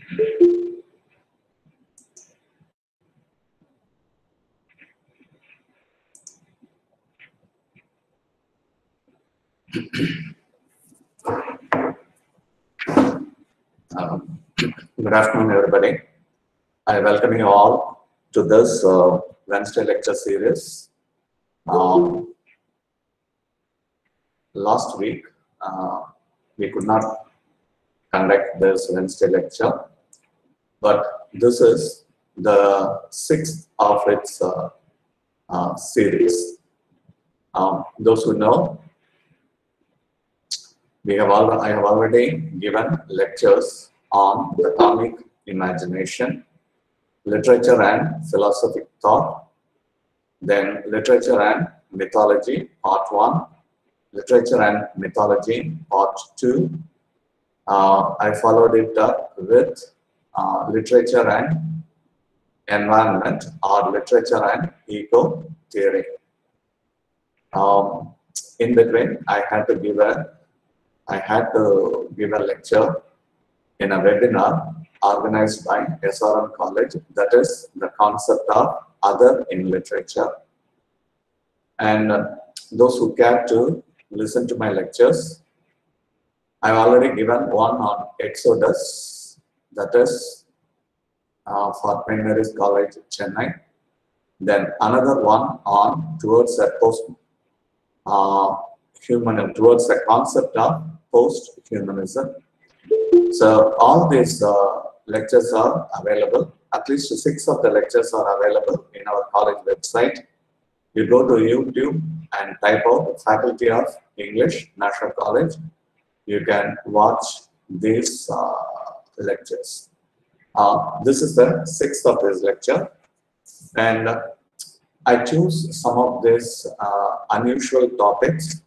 Good afternoon, everybody. I welcome you all to this Wednesday lecture series. Last week, we could not conduct this Wednesday lecture, but this is the sixth of its series. Those who know, I have already given lectures on the atomic imagination, literature and philosophic thought, then literature and mythology, part 1, literature and mythology, part 2. I followed it up with literature and environment, or literature and eco theory. In between, I had to give a lecture in a webinar organized by SRM College, that is the concept of other in literature. And those who care to listen to my lectures, I've already given one on Exodus, that is for Queen Mary's College, Chennai. Then another one on towards the towards the concept of post-humanism. So all these lectures are available. At least 6 of the lectures are available in our college website. You go to YouTube and type out Faculty of English, National College. You can watch these lectures. This is the 6th of this lecture, and I choose some of these unusual topics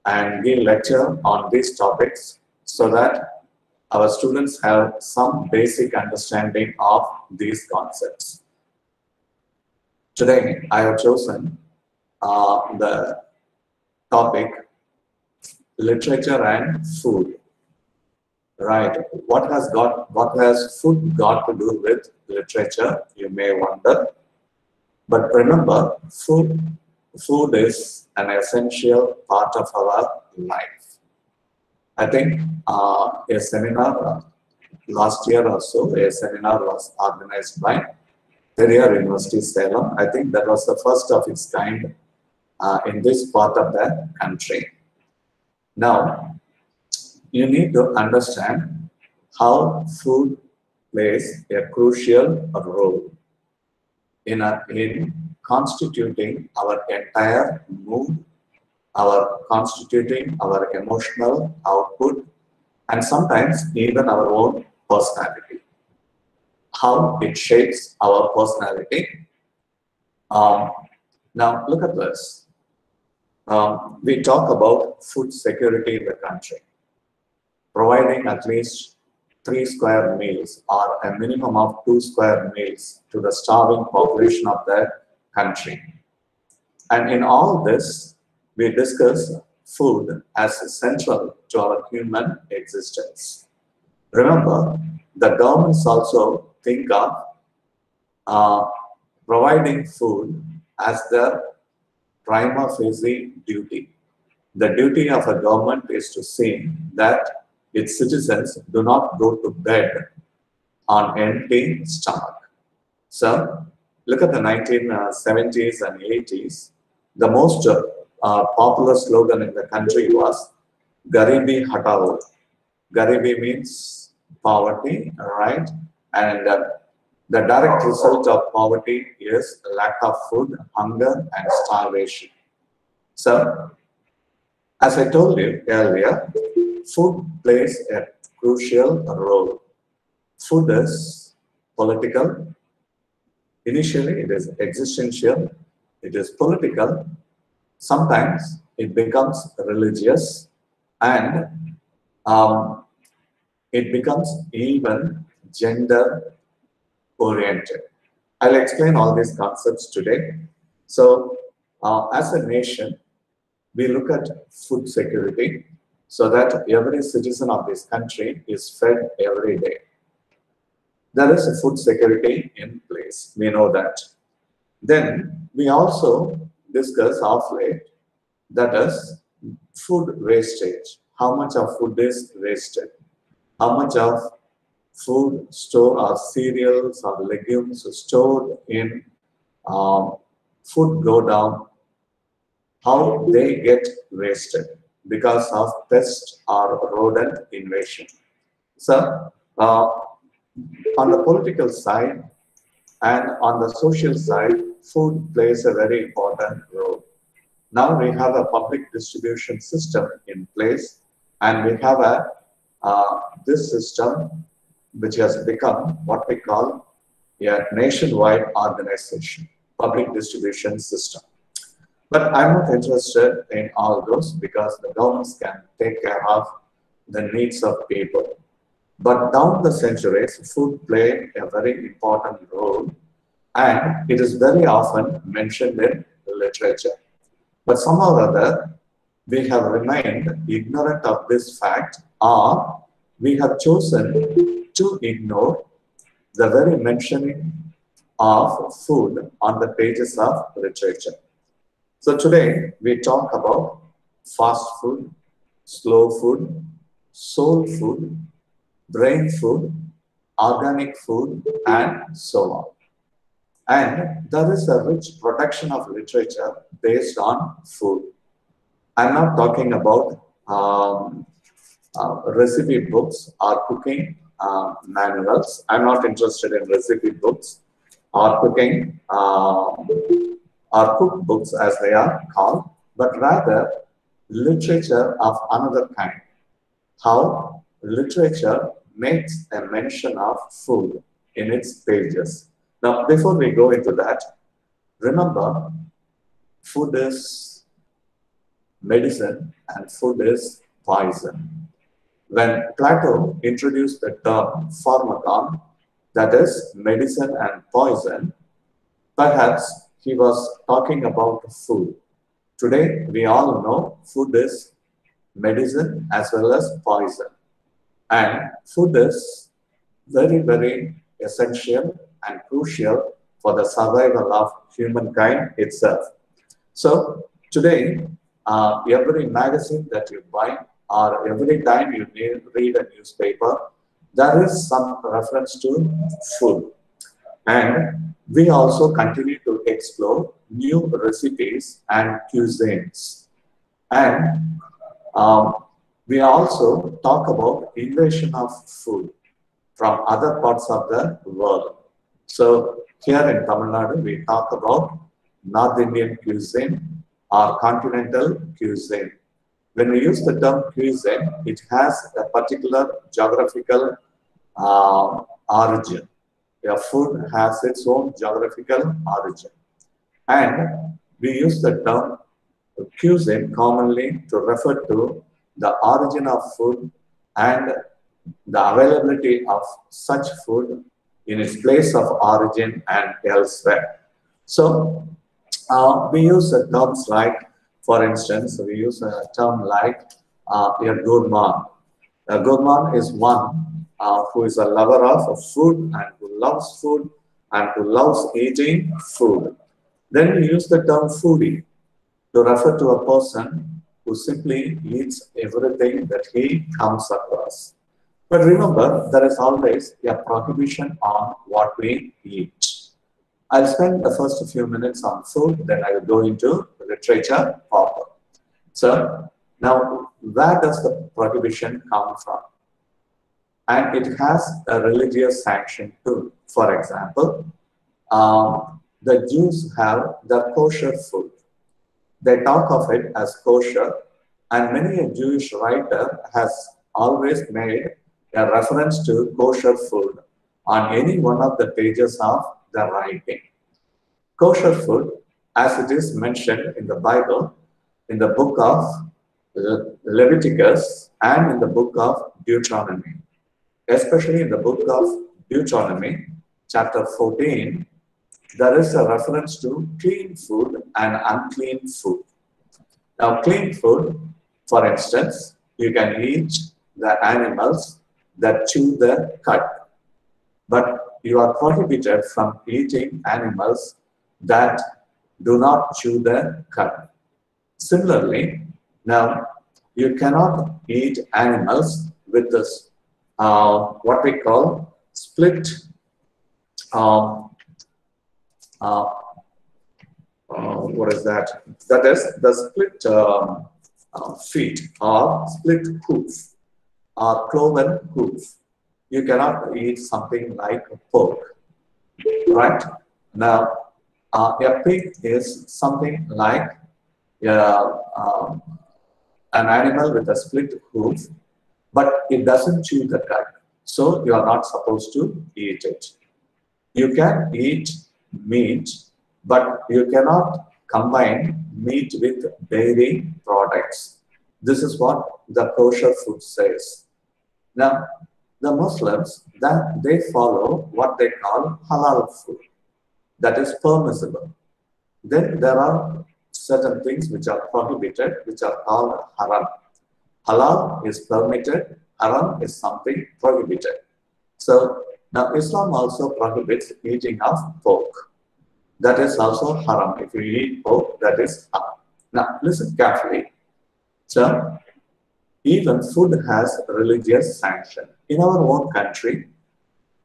and give lecture on these topics so that our students have some basic understanding of these concepts. Today, I have chosen the topic literature and food. Right? What has food got to do with literature? You may wonder. But remember, food is an essential part of our life. I think a seminar last year or so, a seminar was organized by Periyar University, Salem. I think that was the first of its kind in this part of the country. Now, you need to understand how food plays a crucial role in constituting our entire mood, constituting our emotional output, and sometimes even our own personality. How it shapes our personality. Now look at this. We talk about food security in the country, providing at least 3 square meals or a minimum of 2 square meals to the starving population of the country. And in all this, we discuss food as central to our human existence. Remember, the governments also think of providing food as their prima facie duty. The duty of a government is to see that its citizens do not go to bed on empty stomach. So, look at the 1970s and 80s. The most popular slogan in the country was Garibi Hatao. Garibi means poverty, right? And the direct result of poverty is lack of food, hunger, and starvation. So, as I told you earlier, food plays a crucial role. Food is political. Initially, it is existential. It is political. Sometimes it becomes religious, and it becomes even gender oriented. I'll explain all these concepts today. So, as a nation, we look at food security so that every citizen of this country is fed every day. There is a food security in place. We know that. Then we also discuss of late, that is food wastage. How much of food is wasted? How much of food store or cereals or legumes stored in um, food go down, how they get wasted because of pest or rodent invasion. So, on the political side and on the social side, food plays a very important role. Now we have a public distribution system in place, and we have a this system which has become what we call a nationwide organization, public distribution system. But I'm not interested in all those because the governments can take care of the needs of people. But down the centuries, food played a very important role, and it is very often mentioned in literature. But somehow or other, we have remained ignorant of this fact, or we have chosen to ignore the very mentioning of food on the pages of literature. So today we talk about fast food, slow food, soul food, brain food, organic food, and so on. And there is a rich production of literature based on food. I'm not talking about recipe books or cooking manuals. I'm not interested in recipe books or cooking or cookbooks as they are called, but rather literature of another kind. How literature makes a mention of food in its pages. Now, before we go into that, remember, food is medicine and food is poison. When Plato introduced the term pharmakon, that is medicine and poison, perhaps he was talking about food. Today, we all know food is medicine as well as poison. And food is very, very essential and crucial for the survival of humankind itself. So today, every magazine that you buy or every time you read a newspaper, there is some reference to food. And we also continue to explore new recipes and cuisines. And we also talk about invasion of food from other parts of the world. So here in Tamil Nadu, we talk about North Indian cuisine or continental cuisine. When we use the term cuisine, it has a particular geographical origin. Your food has its own geographical origin. And we use the term cuisine commonly to refer to the origin of food and the availability of such food in its place of origin and elsewhere. So we use terms like, for instance, we use a term like a gourmand. A gourmand is one who is a lover of food and who loves food and who loves eating food. Then we use the term foodie to refer to a person who simply eats everything that he comes across. But remember, there is always a prohibition on what we eat. I'll spend the first few minutes on food, then I will go into literature proper. So, now where does the prohibition come from? And it has a religious sanction too. For example, the Jews have the kosher food. They talk of it as kosher, and many a Jewish writer has always made a reference to kosher food on any one of the pages of the writing. Kosher food, as it is mentioned in the Bible, in the book of Leviticus and in the book of Deuteronomy. Especially in the book of Deuteronomy, chapter 14, there is a reference to clean food and unclean food. Now, clean food, for instance, you can eat the animals that chew the cud. but you are prohibited from eating animals that do not chew the cud. Similarly, now you cannot eat animals with this what we call split um, uh, what is that? That is the split feet or split hoof or cloven hoof. You cannot eat something like pork, right? Now, a pig is something like um, an animal with a split hoof, but it doesn't chew the cud. So you are not supposed to eat it. You can eat meat, but you cannot combine meat with dairy products. This is what the kosher food says. Now, the Muslims, that they follow what they call halal food, that is permissible. Then there are certain things which are prohibited, which are called haram. Halal is permitted, haram is something prohibited. So now Islam also prohibits eating of pork. That is also haram. If you eat pork, that is haram. Now listen carefully. So even food has religious sanction. In our own country,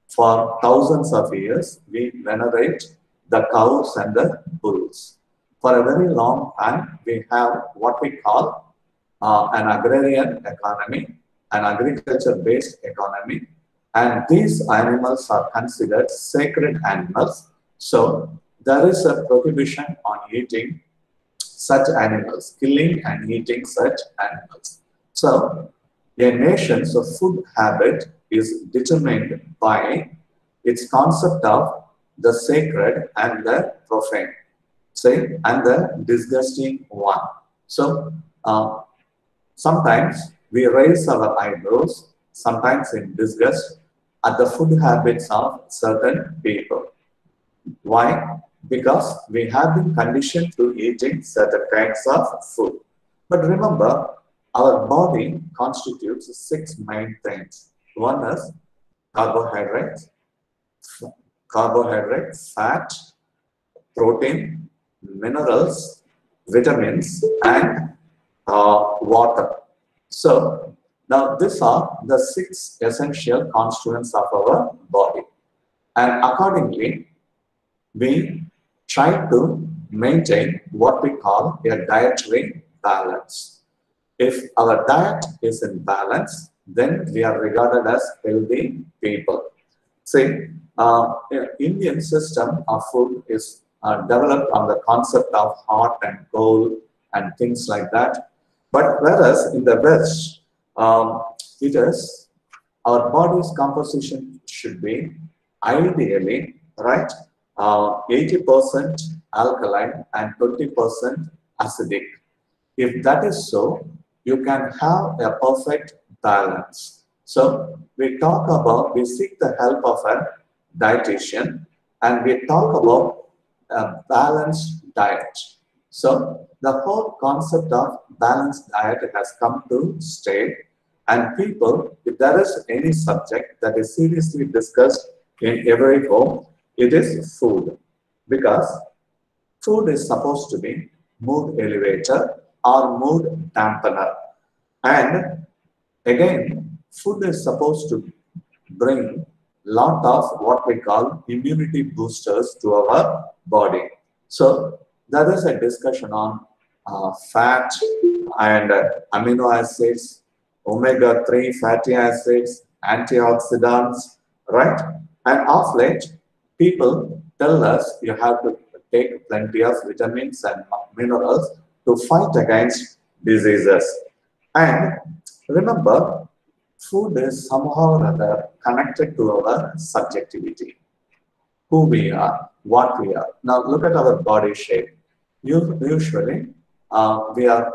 for thousands of years, we venerate the cows and the bulls. For a very long time, we have what we call an agrarian economy, an agriculture-based economy, and these animals are considered sacred animals. So there is a prohibition on eating such animals, killing and eating such animals. So a nation's food habit is determined by its concept of the sacred and the profane, say, and the disgusting one. So sometimes we raise our eyebrows, sometimes in disgust, at the food habits of certain people. Why? Because we have been conditioned to eating certain kinds of food. But remember, our body constitutes six main things. One is carbohydrates, fat, protein, minerals, vitamins, and water. So now these are the six essential constituents of our body. And accordingly, we try to maintain what we call a dietary balance. If our diet is in balance, then we are regarded as healthy people. See, Indian system of food is developed on the concept of hot and cold and things like that. But whereas in the West, it is our body's composition should be ideally, right, 80% alkaline and 20% acidic. If that is so, you can have a perfect balance. So we seek the help of a dietitian and we talk about a balanced diet. So the whole concept of balanced diet has come to stay, and people, if there is any subject that is seriously discussed in every home, it is food, because food is supposed to be mood elevator or mood dampener. And again, food is supposed to bring lot of what we call immunity boosters to our body. So there is a discussion on fat and amino acids, omega-3 fatty acids, antioxidants, right? And of late, people tell us you have to take plenty of vitamins and minerals to fight against diseases. And remember, food is somehow or other connected to our subjectivity, who we are, what we are. Now look at our body shape. Usually, we are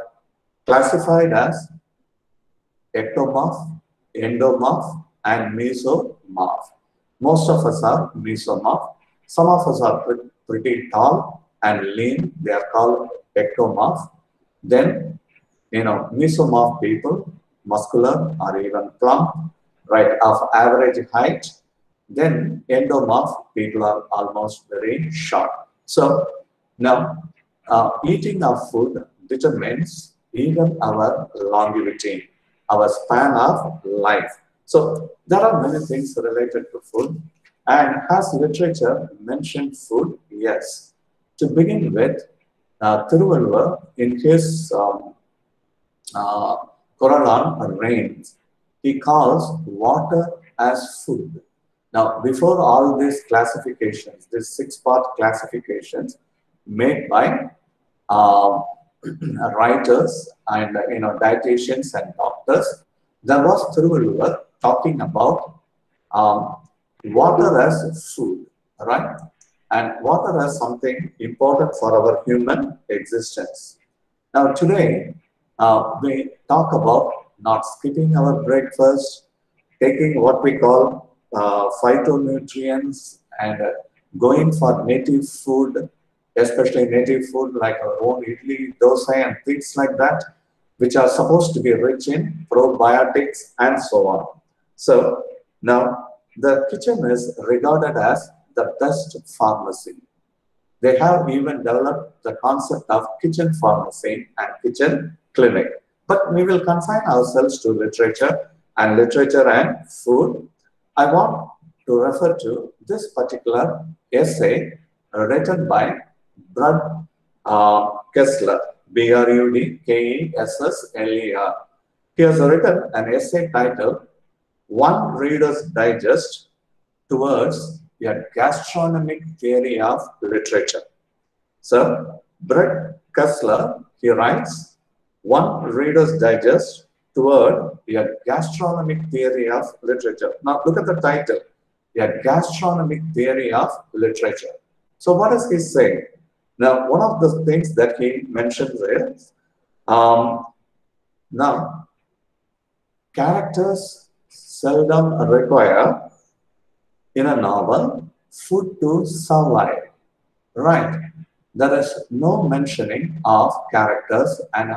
classified as ectomorph, endomorph, and mesomorph. Most of us are mesomorph. Some of us are pretty tall and lean. They are called ectomorph. Then, mesomorph people, muscular or even plump, right, of average height, Then endomorph people are almost very short. So now eating of food determines even our longevity, our span of life. So there are many things related to food. And has literature mentioned food? Yes. To begin with, Thiruvalluvar in his uh, Koralan reigns, he calls water as food. Now, before all these classifications, these six-part classifications made by um, writers and dietitians and doctors, there was Thiruvalluvar talking about um, water as food, right? And water as something important for our human existence. Now, today, we talk about not skipping our breakfast, taking what we call phytonutrients, and going for native food, especially native food like our own idli, dosa, and things like that, which are supposed to be rich in probiotics and so on. So, now the kitchen is regarded as the best pharmacy. They have even developed the concept of kitchen pharmacy and kitchen clinic. But we will confine ourselves to literature and food. I want to refer to this particular essay written by Brud Kessler, Brudkessler. He has written an essay titled One Reader's Digest Towards a Gastronomic Theory of Literature. So, Brett Kessler, he writes, One Reader's Digest Toward a Gastronomic Theory of Literature. Now, look at the title, A Gastronomic Theory of Literature. So, what does he say? Now, one of the things that he mentions is, now, characters seldom require in a novel food to survive, right? There is no mentioning of characters and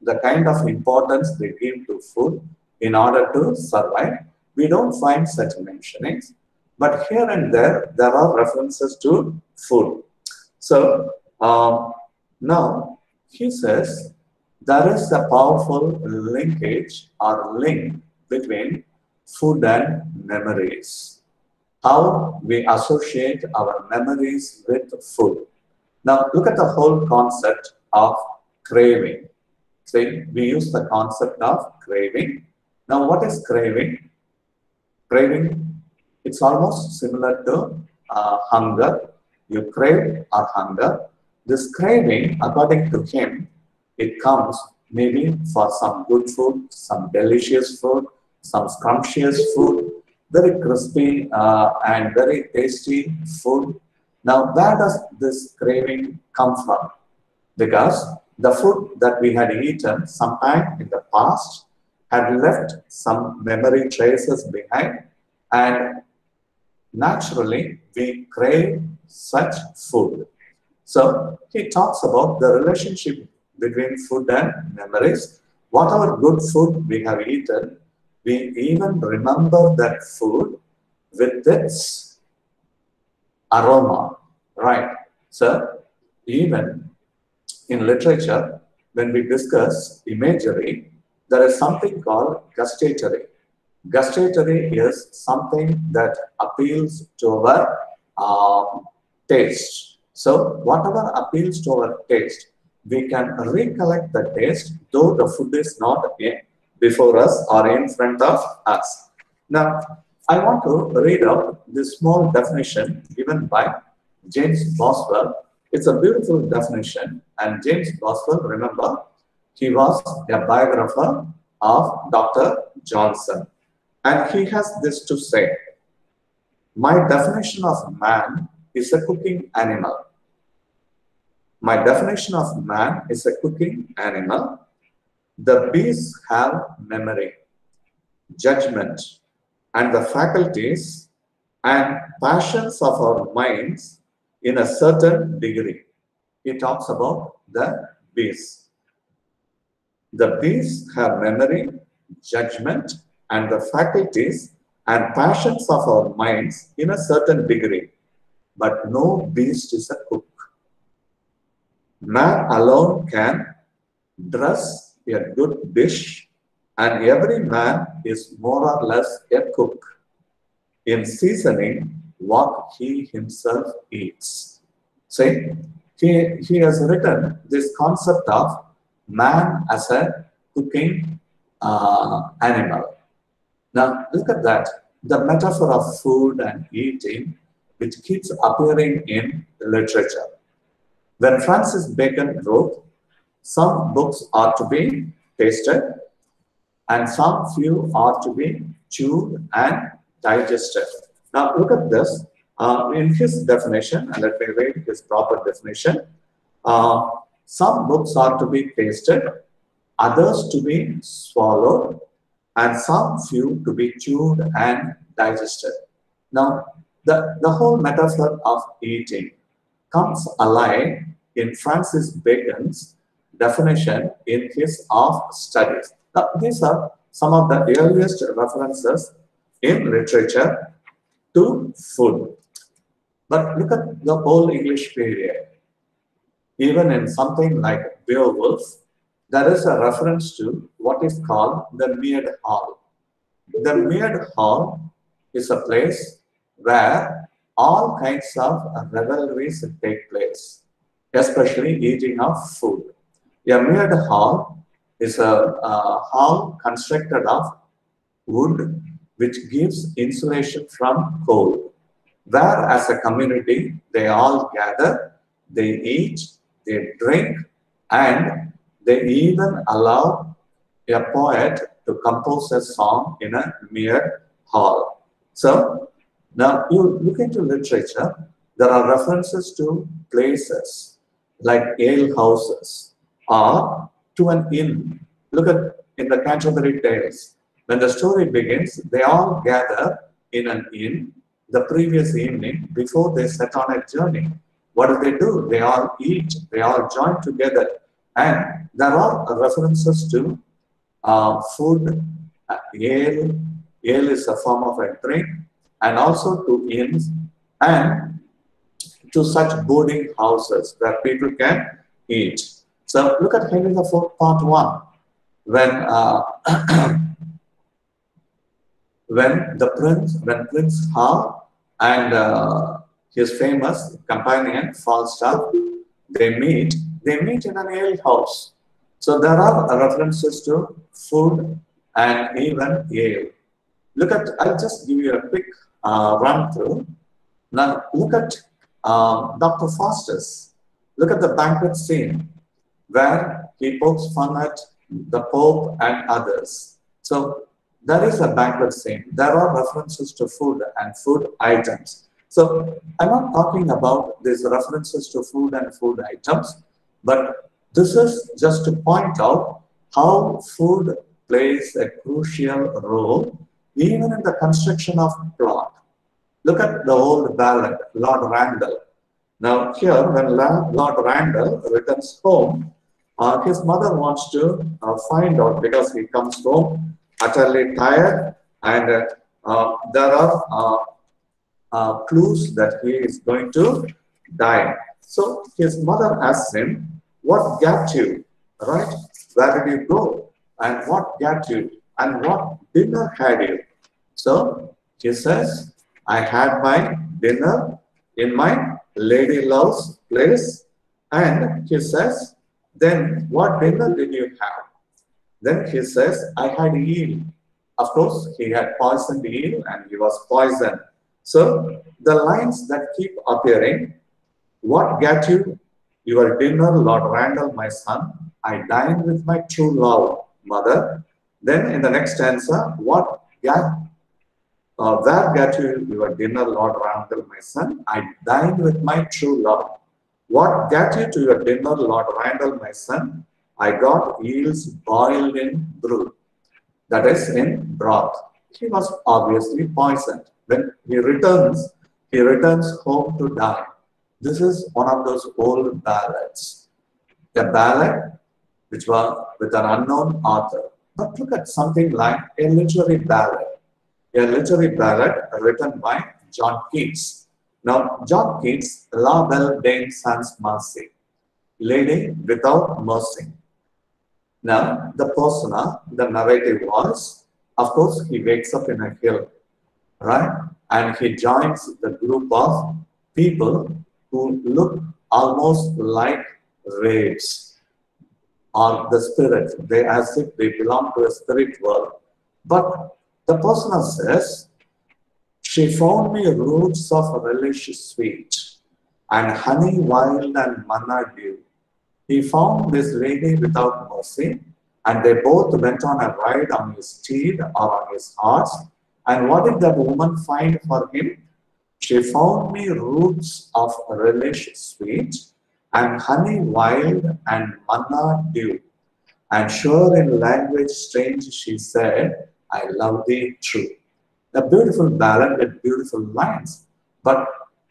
the kind of importance they give to food in order to survive. We don't find such mentionings, but here and there are references to food. So now he says there is a powerful linkage or link between food and memories. How we associate our memories with food. Now, look at the whole concept of craving. See, we use the concept of craving. Now, what is craving? Craving, it's almost similar to hunger. You crave or hunger. This craving, according to him, it comes maybe for some good food, some delicious food, some scrumptious food, very crispy and very tasty food. Now, where does this craving come from? Because the food that we had eaten sometime in the past had left some memory traces behind, and naturally we crave such food. So he talks about the relationship between food and memories. Whatever good food we have eaten, we even remember that food with its aroma, right? So even in literature, when we discuss imagery, there is something called gustatory. Gustatory is something that appeals to our taste. So whatever appeals to our taste, we can recollect the taste, though the food is not before us or in front of us. Now, I want to read out this small definition given by James Boswell. It's a beautiful definition, and James Boswell, remember, he was a biographer of Dr. Johnson. And he has this to say, my definition of man is a cooking animal. My definition of man is a cooking animal. The bees have memory, judgment, and the faculties and passions of our minds in a certain degree. He talks about the bees. The bees have memory, judgment, and the faculties and passions of our minds in a certain degree, but no beast is a cook. Man alone can dress a good dish, and every man is more or less a cook in seasoning what he himself eats. See, he has written this concept of man as a cooking animal. Now, look at that. The metaphor of food and eating, which keeps appearing in literature. When Francis Bacon wrote, some books are to be tasted and some few are to be chewed and digested. Now, look at this. In his definition, and let me read his proper definition. Uh, some books are to be tasted, others to be swallowed, and some few to be chewed and digested. Now, the whole metaphor of eating comes alive in Francis Bacon's definition in his Of Studies. Now, these are some of the earliest references in literature to food. But look at the Old English period. Even in something like Beowulf, there is a reference to what is called the Mead Hall. The Mead Hall is a place where all kinds of revelries take place, especially eating of food. A Mead Hall is a hall constructed of wood which gives insulation from cold, where as a community they all gather, they eat, they drink, and they even allow a poet to compose a song in a mere hall. So now you look into literature, there are references to places like ale houses or to an inn. Look at in the Canterbury Tales. When the story begins, they all gather in an inn the previous evening before they set on a journey. What do? They all eat, they all join together. And there are references to food, ale. Ale is a form of a drink, and also to inns and to such boarding houses where people can eat. So look at Henry IV Part 1. When Prince Hal and his famous companion Falstaff, they meet in an ale house. So there are references to food and even ale. I'll just give you a quick run through. Now look at Dr. Faustus. Look at the banquet scene where he pokes fun at the Pope and others. So there is a banquet scene. There are references to food and food items. So I'm not talking about these references to food and food items, but this is just to point out how food plays a crucial role even in the construction of plot. Look at the old ballad, Lord Randall. Now here, when Lord Randall returns home, his mother wants to find out, because he comes home utterly tired, and there are clues that he is going to die. So his mother asks him, what got you, right? Where did you go? And what got you? And what dinner had you? So he says, I had my dinner in my lady love's place. And he says, then what dinner did you have? Then he says, I had eel. Of course, he had poisoned eel and he was poisoned. So the lines that keep appearing, what got you? Your dinner, Lord Randall, my son. I dined with my true love, mother. Then in the next stanza, where got you your dinner, Lord Randall, my son? I dined with my true love. What got you to your dinner, Lord Randall, my son? I got eels boiled in brew. That is in broth. He was obviously poisoned. When he returns home to die. This is one of those old ballads. A ballad which was with an unknown author. But look at something like a literary ballad. a literary ballad written by John Keats. Now, John Keats, La Belle Dame Sans Mercy, Lady Without Mercy. Now, the persona, the narrative was, of course, he wakes up in a hill, right? And he joins the group of people who look almost like wraiths or the spirit. They as if they belong to a spirit world. But the persona says, she found me roots of relish sweet and honey wild and manna dew. He found this lady without mercy, and they both went on a ride on his steed or on his horse. And what did that woman find for him? She found me roots of relish sweet and honey wild and manna dew. And sure in language strange she said, I love thee true. A beautiful ballad with beautiful lines, but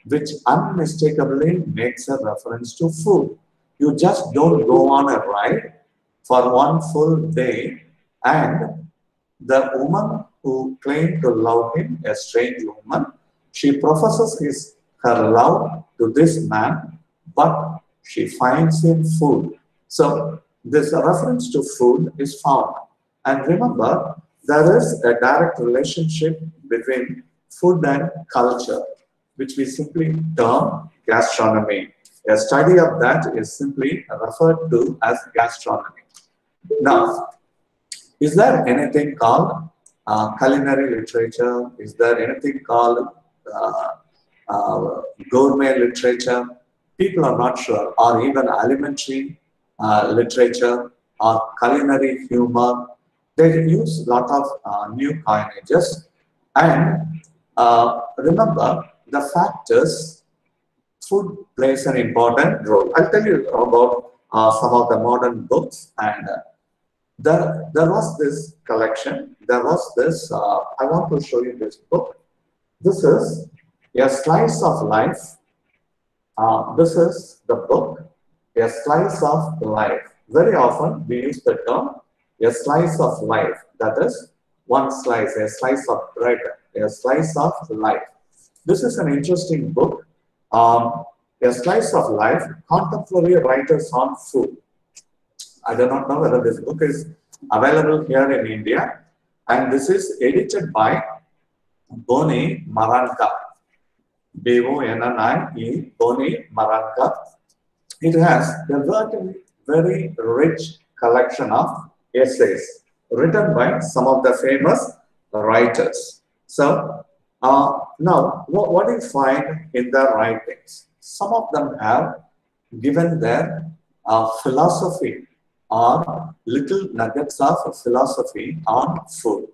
which unmistakably makes a reference to food. You just don't go on a ride for one full day, and the woman who claimed to love him, a strange woman, she professes her love to this man, but she finds him food. So this reference to food is found. And remember, there is a direct relationship between food and culture, which we simply term gastronomy. A study of that is simply referred to as gastronomy. Now, is there anything called culinary literature? Is there anything called gourmet literature? People are not sure, or even alimentary literature or culinary humor. They use a lot of new coinages. And remember, the fact is, food plays an important role. I'll tell you about some of the modern books. And there was this collection. There was this, I want to show you this book. This is A Slice of Life. This is the book, A Slice of Life. Very often we use the term a slice of life, that is one slice, a slice of bread, a slice of life. This is an interesting book, A Slice of Life, Contemporary Writers on Food. I do not know whether this book is available here in India, and this is edited by Boni Maranka, B-O-N-N-I-E, Boni Maranka. It has a very rich collection of essays written by some of the famous writers. So now what do you find in their writings? Some of them have given their philosophy or little nuggets of philosophy on food.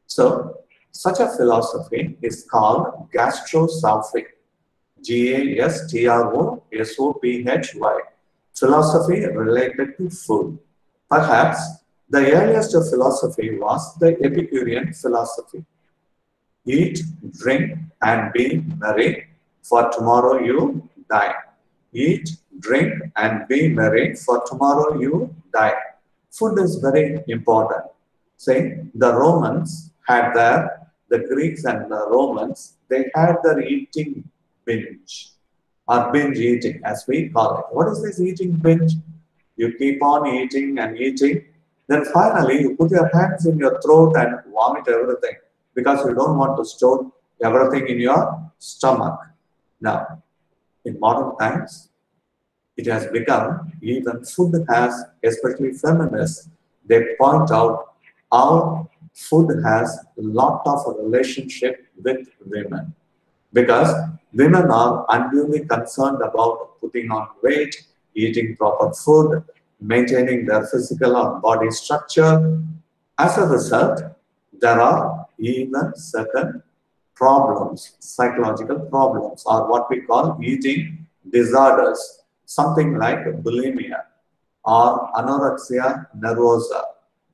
So such a philosophy is called gastrosophy, G-A-S-T-R-O-S-O-P-H-Y, philosophy related to food. Perhaps the earliest philosophy was the Epicurean philosophy. Eat, drink, and be merry, for tomorrow you die. Eat, drink, and be merry, for tomorrow you die. Food is very important. Say, the Romans had the Greeks and the Romans, they had their eating binge, or binge eating, as we call it. What is this eating binge? You keep on eating and eating. Then finally, you put your hands in your throat and vomit everything because you don't want to store everything in your stomach. Now, in modern times, it has become, even food has, especially feminists, they point out how food has a lot of a relationship with women. Because women are unduly concerned about putting on weight, eating proper food, maintaining their physical or body structure. As a result, there are even certain problems, psychological problems, or what we call eating disorders, something like bulimia or anorexia nervosa.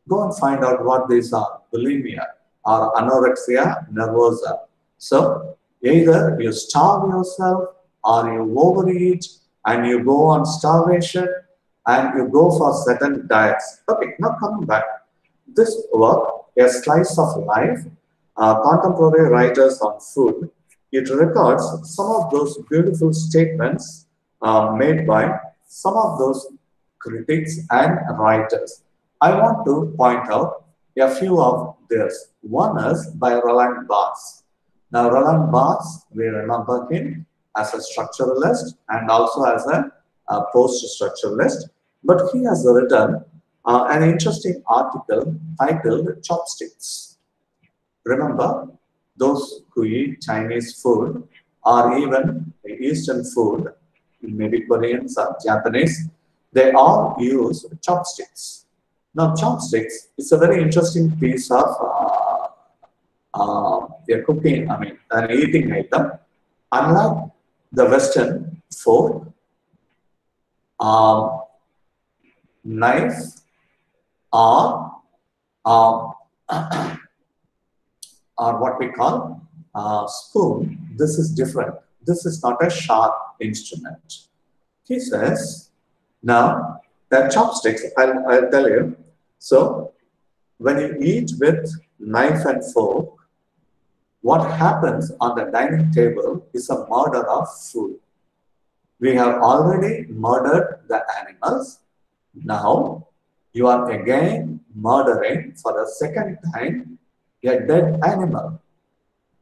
Go and find out what these are, bulimia or anorexia nervosa. So, either you starve yourself or you overeat and you go on starvation and you go for certain diets. Okay, now coming back. This work, A Slice of Life, contemporary writers on food, it records some of those beautiful statements made by some of those critics and writers. I want to point out a few of theirs. One is by Roland Barthes. Now, Roland Barthes, we remember him as a structuralist and also as a post-structuralist, but he has written an interesting article titled Chopsticks. Remember, those who eat Chinese food or even Eastern food, maybe Koreans or Japanese, they all use chopsticks. Now, chopsticks is a very interesting piece of a cooking, I mean, an eating item. Unlike the Western fork, um, knife, or um, or what we call spoon, this is different. This is not a sharp instrument. He says, now the chopsticks, I'll tell you. So when you eat with knife and fork, what happens on the dining table is a murder of food. We have already murdered the animals. Now you are again murdering for the second time a dead animal.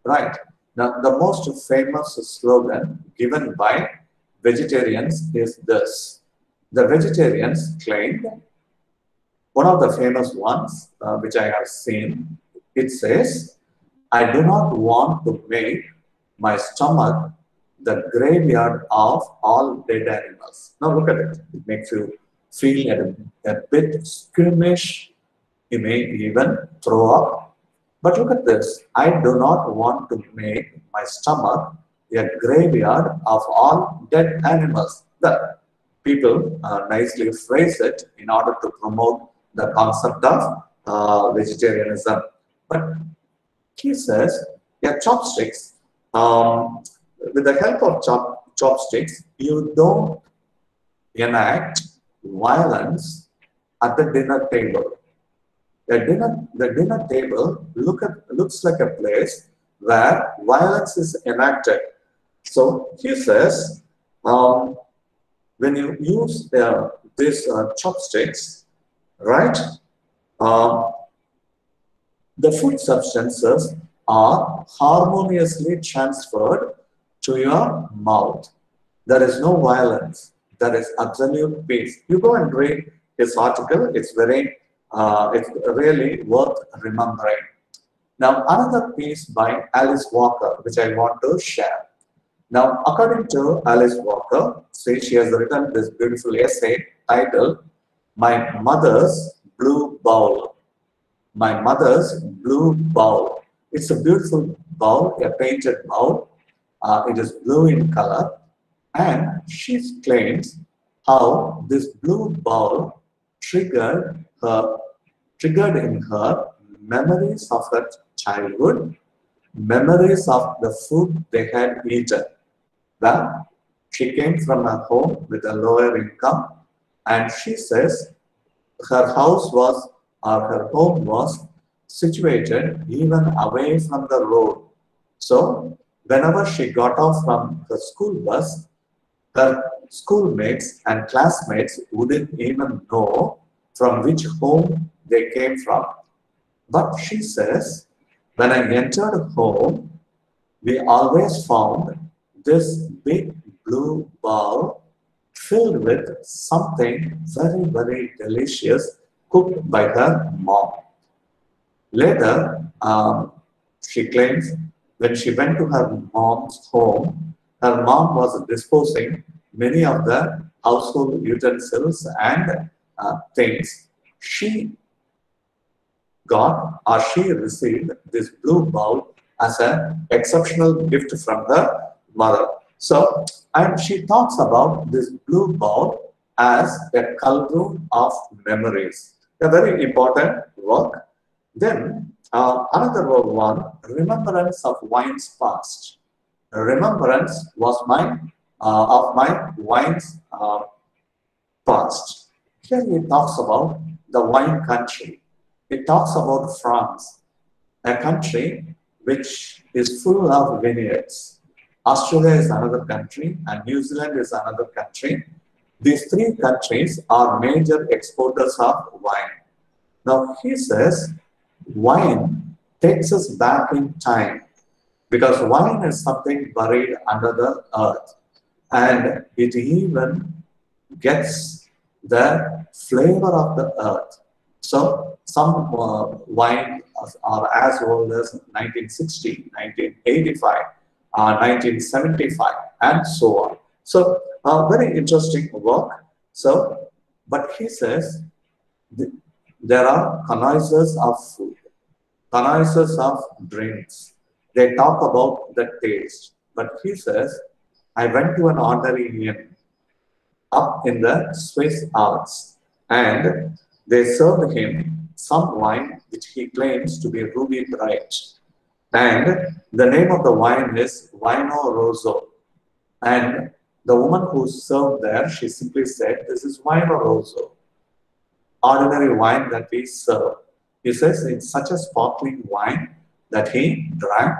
Right. Now, the most famous slogan given by vegetarians is this. The vegetarians claimed, one of the famous ones, which I have seen, it says, I do not want to make my stomach the graveyard of all dead animals. Now look at it. It makes you feel a bit squeamish. You may even throw up. But look at this. I do not want to make my stomach a graveyard of all dead animals. The people nicely phrase it in order to promote the concept of vegetarianism. But he says, yeah, chopsticks, with the help of chopsticks, you don't enact violence at the dinner table. The dinner table looks like a place where violence is enacted. So he says, when you use these chopsticks, right, the food substances are harmoniously transferred to your mouth. There is no violence. There is absolute peace. You go and read his article. It's really worth remembering. Now, another piece by Alice Walker, which I want to share. Now, according to Alice Walker, she has written this beautiful essay titled My Mother's Blue Bowl. My Mother's Blue Bowl. It's a beautiful bowl, a painted bowl. It is blue in color. And she claims how this blue bowl triggered in her memories of her childhood, memories of the food they had eaten. Well, she came from a home with a lower income, and she says her house was, or her home was, situated even away from the road. So, whenever she got off from the school bus, her schoolmates and classmates wouldn't even know from which home they came from. But she says, when I entered home, we always found this big blue bowl filled with something very, very delicious cooked by her mom. Later, she claims when she went to her mom's home, her mom was disposing many of the household utensils and things. She got or she received this blue bowl as an exceptional gift from her mother. So, and she talks about this blue bowl as a cauldron of memories. A very important work. Then another one, remembrance of wine's past. Remembrance was of my wine's past. Here he talks about the wine country. It talks about France, a country which is full of vineyards. Australia is another country and New Zealand is another country. These three countries are major exporters of wine. Now he says wine takes us back in time because wine is something buried under the earth and it even gets the flavor of the earth. So some wine are as old as 1960, 1985, 1975, and so on. So very interesting work. So, but he says there are connoisseurs of food, connoisseurs of drinks. They talk about the taste. But he says, I went to an ordinary inn up in the Swiss Alps and they served him some wine which he claims to be ruby bright. And the name of the wine is Vino Rosso. And the woman who served there, she simply said, this is Vino Rosso, ordinary wine that we serve. He says it's such a sparkling wine that he drank.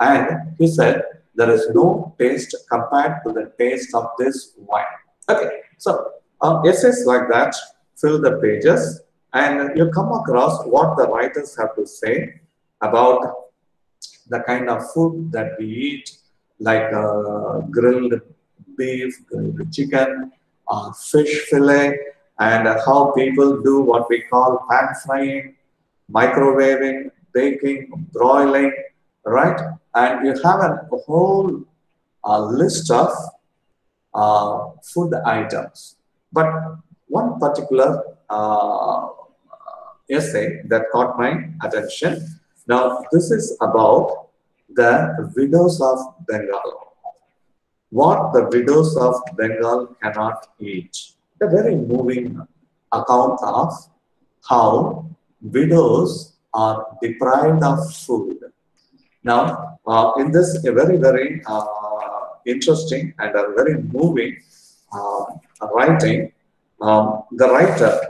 And he said, there is no taste compared to the taste of this wine. Okay, so essays like that fill the pages and you come across what the writers have to say about the kind of food that we eat, like grilled beef, grilled chicken, fish fillet, and how people do what we call pan frying, microwaving, baking, broiling, right? And you have a whole list of food items. But one particular essay that caught my attention. Now, this is about the widows of Bengal. What the widows of Bengal cannot eat. A very moving account of how widows are deprived of food. Now, in this a very interesting and a very moving writing, the writer,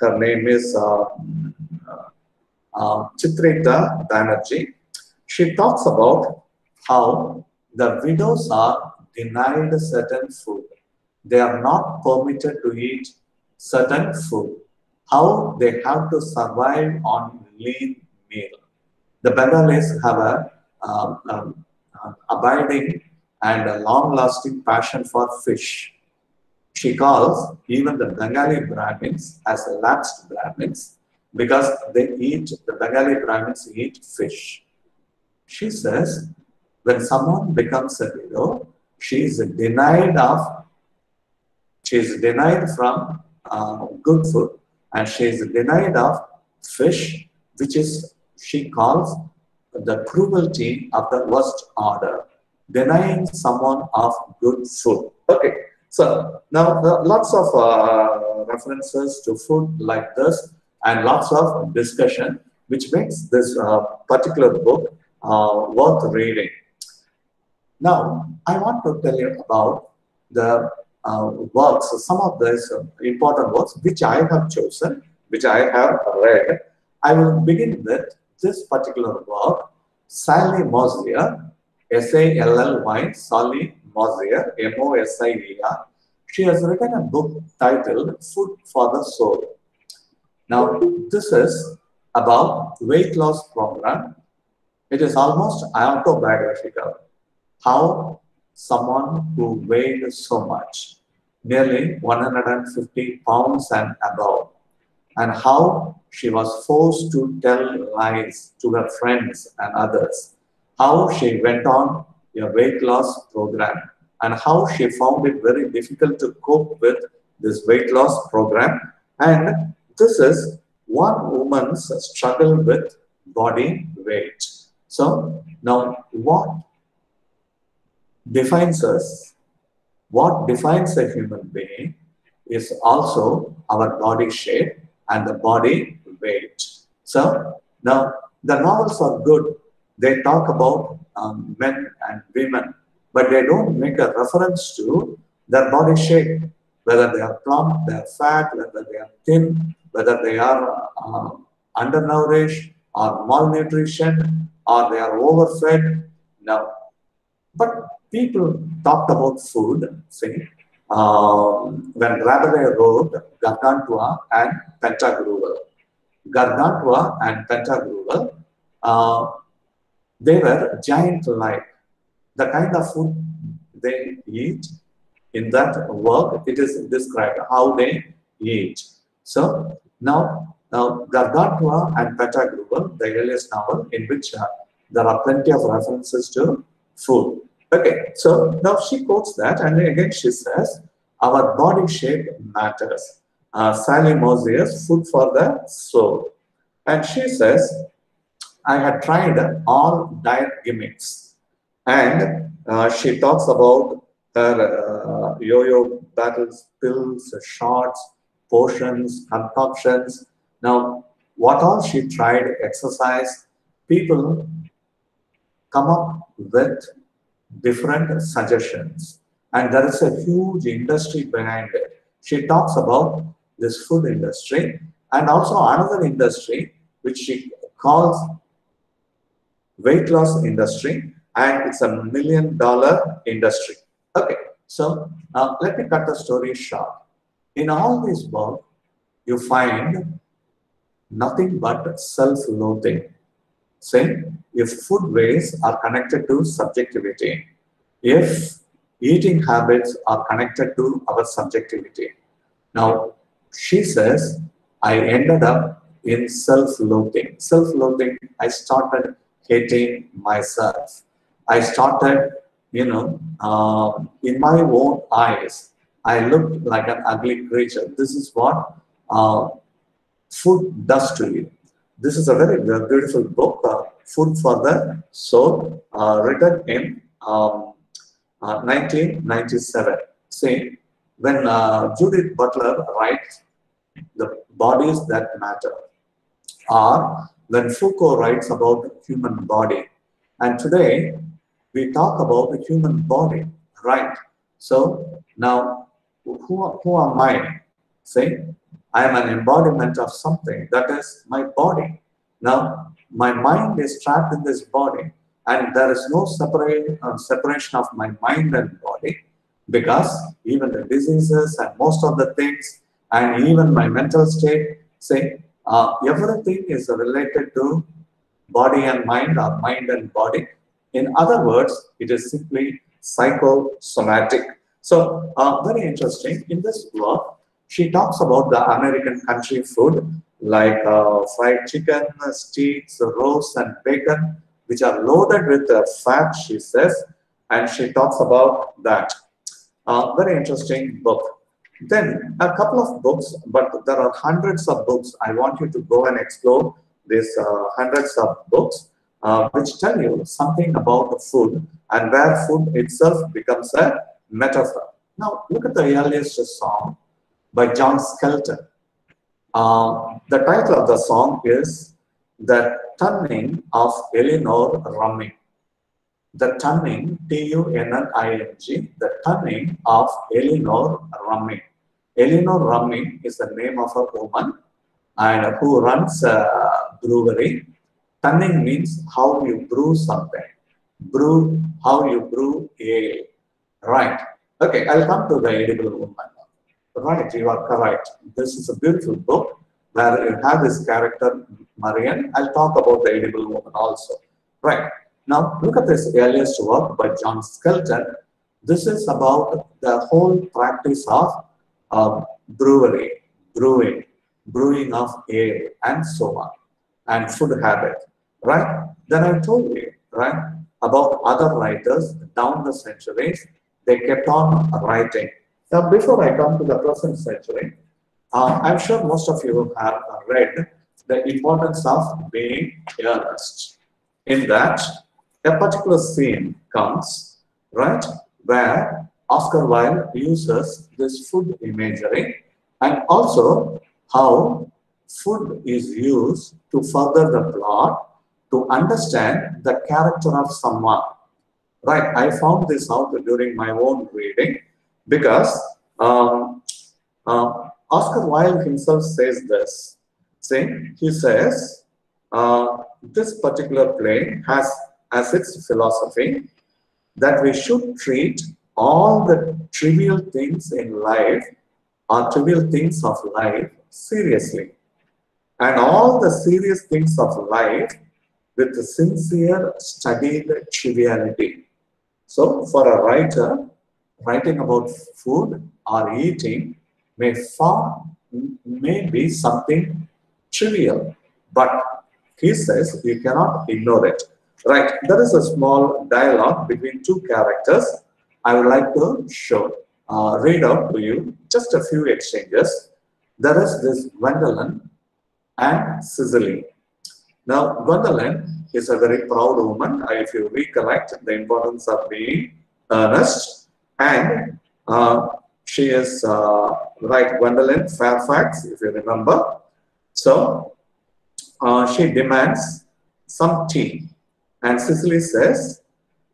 her name is Chitrita Banerjee. She talks about how the widows are denied certain food. They are not permitted to eat certain food. How they have to survive on lean meal. The Bengalis have a abiding and a long-lasting passion for fish. She calls even the Bengali Brahmins as lapsed Brahmins because the Bengali Brahmins eat fish. She says when someone becomes a widow, she is denied from good food and she is denied of fish, which is she calls the cruelty of the worst order, denying someone of good food. Okay, so now lots of references to food like this and lots of discussion, which makes this particular book worth reading. Now, I want to tell you about the works, some of these important works which I have chosen, which I have read. I will begin with this particular work, Sally Mosier, S-A-L-L-Y, Sally Mosier, M-O-S-I-E-R. She has written a book titled Food for the Soul. Now, this is about weight loss program. It is almost autobiographical. How someone who weighed so much, nearly 150 pounds and above, and how she was forced to tell lies to her friends and others, how she went on a weight loss program, and how she found it very difficult to cope with this weight loss program. And this is one woman's struggle with body weight. So now what defines us, what defines a human being is also our body shape and the body weight. So now the novels are good. They talk about men and women, but they don't make a reference to their body shape, whether they are plump, they are fat, whether they are thin, whether they are undernourished or malnutrition, or they are overfed. No. But people talked about food, see, when Rabelais wrote Gargantua and Pantagruel. Gargantua and Pantagruel, they were giant-like. The kind of food they eat in that work, it is described how they eat. So now Gargantua and Pantagruel, the earliest novel in which there are plenty of references to food. Okay, so now she quotes that, and again she says, our body shape matters. Sally Mosius, Food for the Soul. And she says, I had tried all diet gimmicks. And she talks about her yo-yo battles, pills, shots, potions, concoctions. Now, what all she tried, exercise, people come up with different suggestions. And there is a huge industry behind it. She talks about this food industry and also another industry which she calls weight loss industry, and it's $1 million industry. Okay, so let me cut the story short. In all this work, you find nothing but self-loathing. Say, if food ways are connected to subjectivity, if eating habits are connected to our subjectivity. Now, she says, I ended up in self-loathing. Self-loathing, I started hating myself. I started, in my own eyes, I looked like an ugly creature. This is what food does to you. This is a very beautiful book, Food for the Soul, written in 1997. See, when Judith Butler writes The Bodies That Matter, or when Foucault writes about the human body. And today, we talk about the human body, right? So now, who am I? Say, I am an embodiment of something, that is my body. Now, my mind is trapped in this body, and there is no separation of my mind and body, because even the diseases and most of the things, and even my mental state, say, everything is related to body and mind, or mind and body. In other words, it is simply psychosomatic. So, very interesting. In this work, she talks about the American country food like fried chicken, steaks, roast, and bacon, which are loaded with fat, she says, and she talks about that. Very interesting book. Then a couple of books, but there are hundreds of books. I want you to go and explore these hundreds of books, which tell you something about the food and where food itself becomes a metaphor. Now, look at the earliest song by John Skelton. The title of the song is The Tunning of Eleanor Ruming. The Tunning, T-U-N-N-I-N-G, the Tunning of Eleanor Ruming. Eleanor Ruming is the name of a woman and who runs a brewery. Tunning means how you brew something. Brew, how you brew ale. Right. Okay, I'll come to the edible woman. Right, you are correct. This is a beautiful book where you have this character, Marian. I'll talk about the edible woman also. Right. Now, look at this earliest work by John Skelton. This is about the whole practice of brewing of ale, and so on, and food habit. Right. Then I told you, right, about other writers down the centuries. They kept on writing. Now, before I come to the present century, I'm sure most of you have read the importance of being earnest. In that, a particular scene comes, right, where Oscar Wilde uses this food imagery, and also how food is used to further the plot, to understand the character of someone. Right, I found this out during my own reading, because Oscar Wilde himself says this. See, he says, This particular play has as its philosophy that we should treat all the trivial things in life or trivial things of life seriously, and all the serious things of life with sincere studied triviality. So for a writer, writing about food or eating may be something trivial, but he says you cannot ignore it. Right, there is a small dialogue between two characters. I would like to read out to you just a few exchanges. There is this Gwendolyn and Cicely. Now, Gwendolyn is a very proud woman, if you recollect the importance of being earnest, and she is, right, Gwendolyn Fairfax, if you remember. So, she demands some tea, and Cicely says,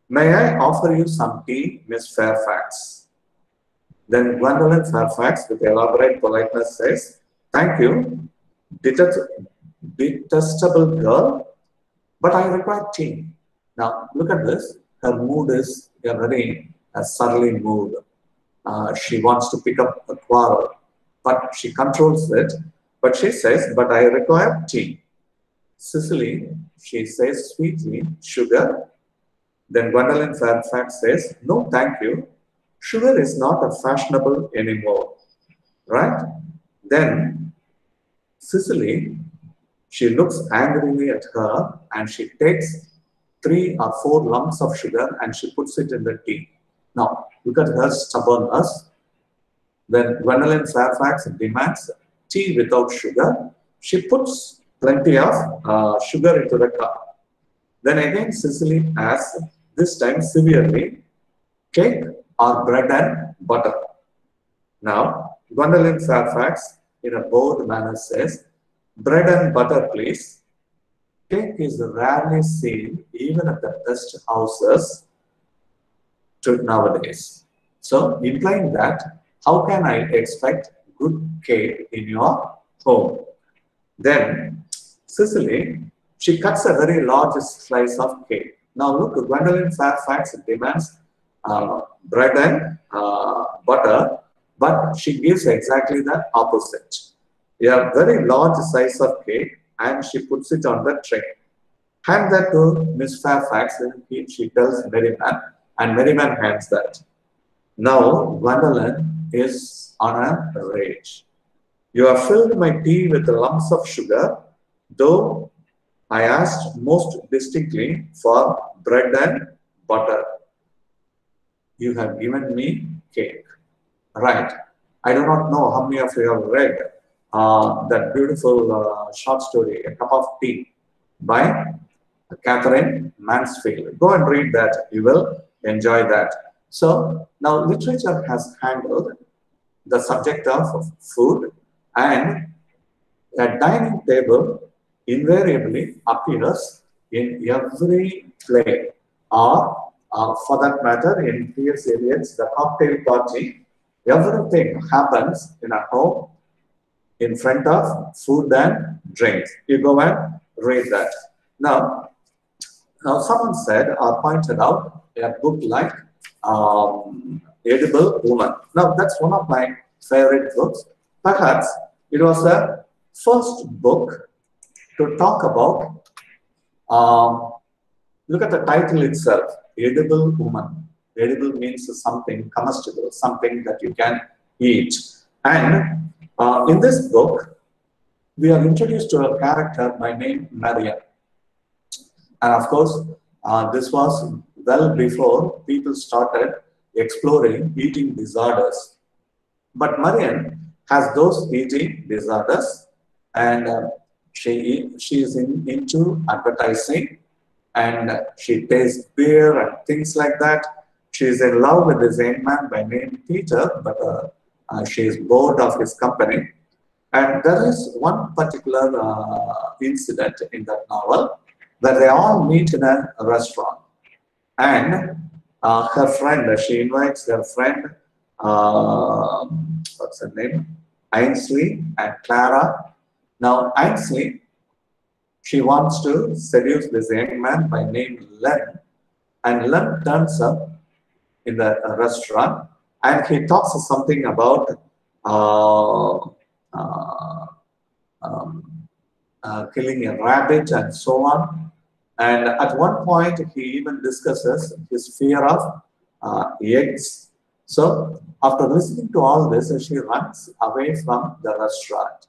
"May I offer you some tea, Miss Fairfax?" Then Gwendolyn Fairfax, with elaborate politeness, says, "Thank you, detestable girl, but I require tea." Now, look at this. Her mood is a very surly mood. She wants to pick up a quarrel, but she controls it. But she says, "But I require tea." Cicely, she says sweetly, "Sugar?" Then Gwendolyn Fairfax says, "No, thank you. Sugar is not fashionable anymore." Right? Then Cicely, she looks angrily at her and she takes 3 or 4 lumps of sugar and she puts it in the tea. Now, look at her stubbornness. When Gwendolyn Fairfax demands tea without sugar, she puts plenty of sugar into the cup. Then again, Cicely asks, this time severely, "Cake or bread and butter?" Now, Gwendolyn Fairfax, in a bored manner, says, "Bread and butter, please." Cake is rarely seen even at the best houses nowadays. So, implying that, how can I expect good cake in your home? Then, Cicely, she cuts a very large slice of cake. Now, look, Gwendolyn Fairfax demands bread and butter, but she gives exactly the opposite. A very large size of cake, and she puts it on the tray. Hand that to Miss Fairfax, and she tells Merriman, and Merriman hands that. Now, Gwendolyn is on a rage. "You have filled my tea with lumps of sugar, though I asked most distinctly for bread and butter. You have given me cake." Right. I do not know how many of you have read that beautiful short story, A Cup of Tea, by Catherine Mansfield. Go and read that. You will enjoy that. So now literature has handled the subject of food, and a dining table invariably appears in every play, or for that matter, in T.S. Eliot's The Cocktail Party. Everything happens in a home in front of food and drinks. You go and read that. Now someone said or pointed out a book like Edible Woman. Now, that's one of my favorite books. Perhaps it was the first book to talk about, look at the title itself, Edible Woman. Edible means something comestible, something that you can eat. And in this book, we are introduced to a character by name Marian. And of course, this was well before people started exploring eating disorders. But Marian has those eating disorders, and she is into advertising, and she tastes beer and things like that. She is in love with this young man by name Peter, but she is bored of his company. And there is one particular incident in that novel where they all meet in a restaurant. And her friend, she invites her friend, what's her name? Ainsley and Clara. Now, Ainsley, She wants to seduce this young man by name Len, and Len turns up in the restaurant, and he talks something about uh, uh, um, killing a rabbit and so on. And at one point, he even discusses his fear of eggs. So, after listening to all this, she runs away from the restaurant,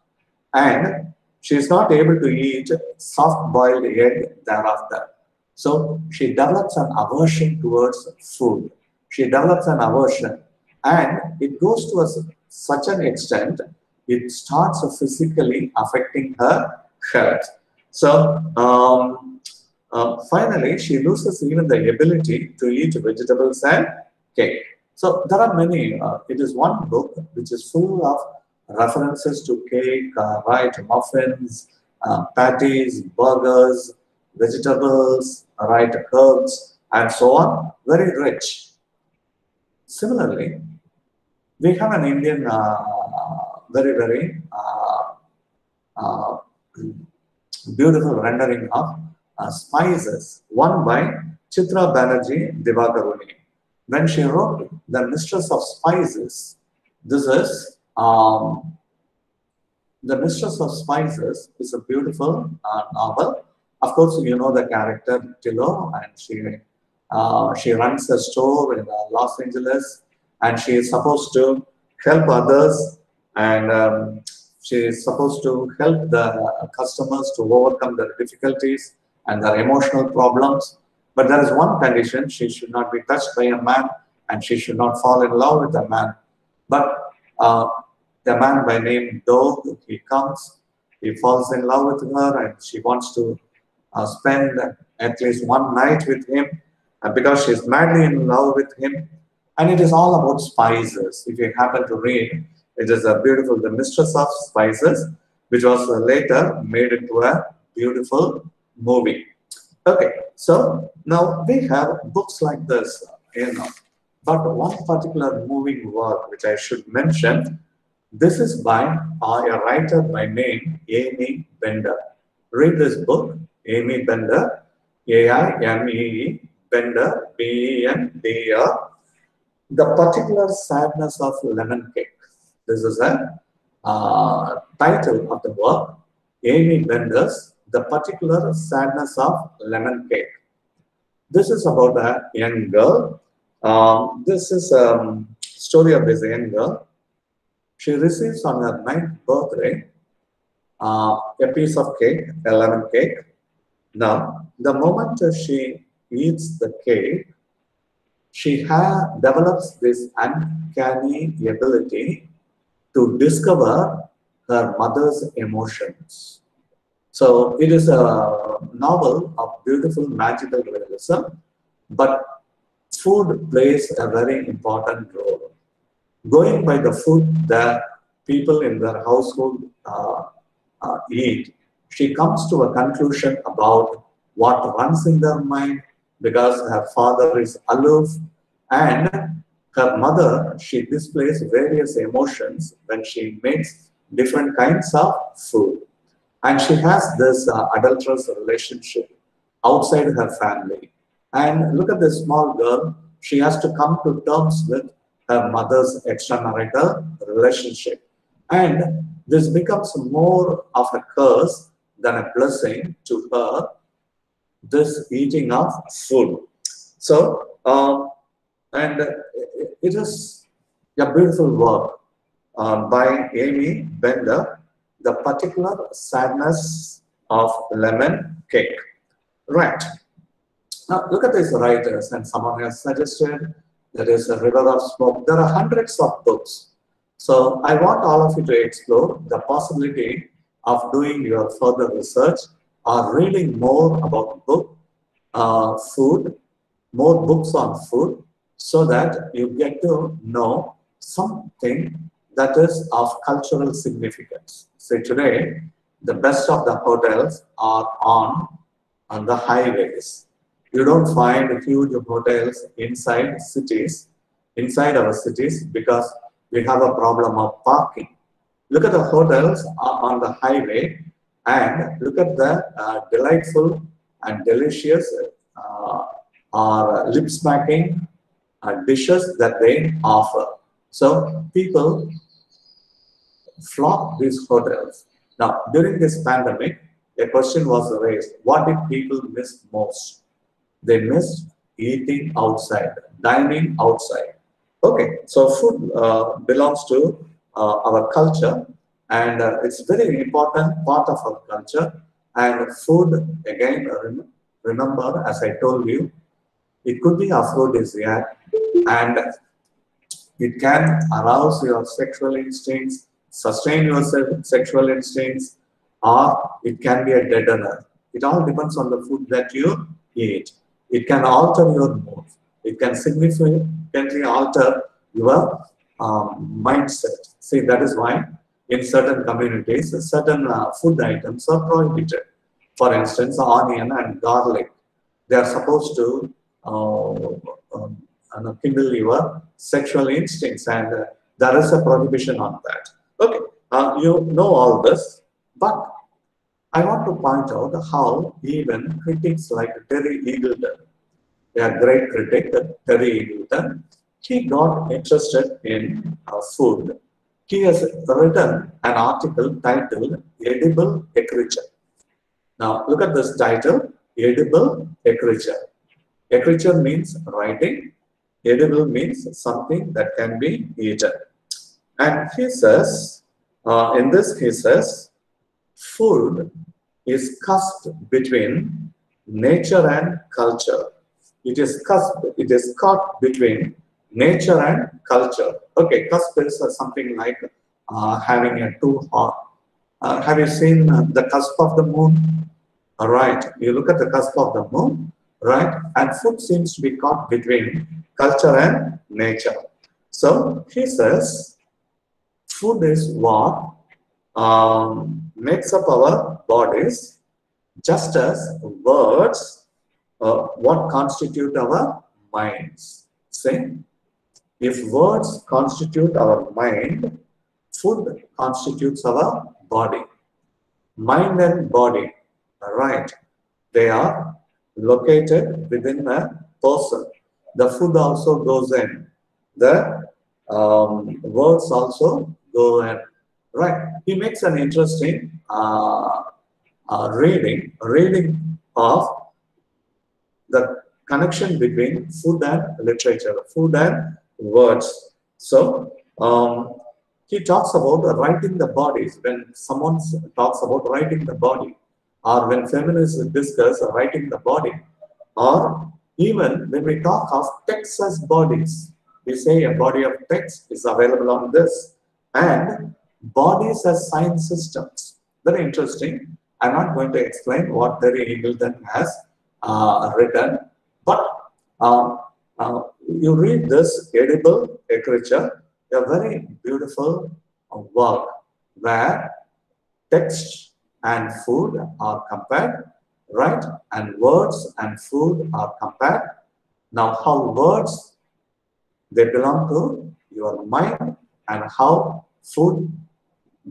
and she is not able to eat soft-boiled egg thereafter. So, she develops an aversion towards food. She develops an aversion, and it goes to such an extent, it starts physically affecting her health. So, finally, she loses even the ability to eat vegetables and cake. So there are many. It is one book which is full of references to cake, right, muffins, patties, burgers, vegetables, right, herbs, and so on. Very rich. Similarly, we have an Indian very uh, beautiful rendering of spices, one by Chitra Banerjee Divakaruni. When she wrote The Mistress of Spices, this is The Mistress of Spices is a beautiful novel. Of course, you know the character Tilo, and she runs a store in Los Angeles, and she is supposed to help others, and she is supposed to help the customers to overcome their difficulties and their emotional problems. But there is one condition: she should not be touched by a man, and she should not fall in love with a man. But the man by name Dog, he comes, he falls in love with her, and she wants to spend at least one night with him because she's madly in love with him. And it is all about spices. If you happen to read, it is a beautiful The Mistress of Spices, which was later made into a beautiful movie. Okay, so now we have books like this, but one particular moving work which I should mention, this is by a writer by name Aimee Bender. Read this book, Aimee Bender, Aimee Bender, Bender, The Particular Sadness of Lemon Cake. This is a title of the work, Aimee Bender's The Particular Sadness of Lemon Cake. This is about a young girl. This is a story of this young girl. She receives on her 9th birthday a piece of cake, a lemon cake. Now, the moment she eats the cake, she develops this uncanny ability to discover her mother's emotions. So it is a novel of beautiful magical realism, but food plays a very important role. Going by the food that people in their household eat, she comes to a conclusion about what runs in their mind, because her father is aloof, and her mother, she displays various emotions when she makes different kinds of food. And she has this adulterous relationship outside her family. And look at this small girl, she has to come to terms with her mother's extramarital relationship. And this becomes more of a curse than a blessing to her, this eating of food. So, and it is a beautiful work by Aimee Bender, The Particular Sadness of Lemon Cake. Right. Now, look at these writers, and someone has suggested there is a river of smoke. There are hundreds of books. So, I want all of you to explore the possibility of doing your further research or reading more about food, more books on food, so that you get to know something that is of cultural significance. So today, the best of the hotels are on the highways. You don't find huge hotels inside cities, inside our cities, because we have a problem of parking. Look at the hotels on the highway. and look at the delightful and delicious or lip smacking dishes that they offer. So people flock these hotels. Now, during this pandemic, a question was raised: what did people miss most? They missed eating outside, dining outside. Okay, so food belongs to our culture, and it's very important part of our culture. And food, again, remember, as I told you, it could be aphrodisiac, and it can arouse your sexual instincts, sustain your sexual instincts, or it can be a deadener. It all depends on the food that you eat. It can alter your mood. It can significantly alter your mindset. See, that is why in certain communities, certain food items are prohibited. For instance, onion and garlic. They are supposed to kindle your sexual instincts, and there is a prohibition on that. Okay, you know all this, but I want to point out how even critics like Terry Eagleton, a great critic, Terry Eagleton, he got interested in food. He has written an article titled Edible Literature. Now, look at this title, Edible Literature. Literature means writing. Edible means something that can be eaten. And he says, in this he says, food is cusp between nature and culture. It is caught between nature and culture. Okay, cusp is something like having a two horn. Have you seen the cusp of the moon? All right, you look at the cusp of the moon, right? And food seems to be caught between culture and nature. So he says, food is what makes up our bodies, just as words what constitute our minds. See, if words constitute our mind, food constitutes our body. Mind and body, right? They are located within a person. The food also goes in. The words also go in. Right. He makes an interesting reading of the connection between food and literature, food and words. So he talks about writing the bodies. When someone talks about writing the body, or when feminists discuss writing the body, or even when we talk of text as bodies, we say a body of text is available on this, and bodies as science systems. Very interesting. I'm not going to explain what Terry Eagleton has written, but you read this Edible Literature, a very beautiful work where text and food are compared, right? And words and food are compared. Now, how words, they belong to your mind, and how food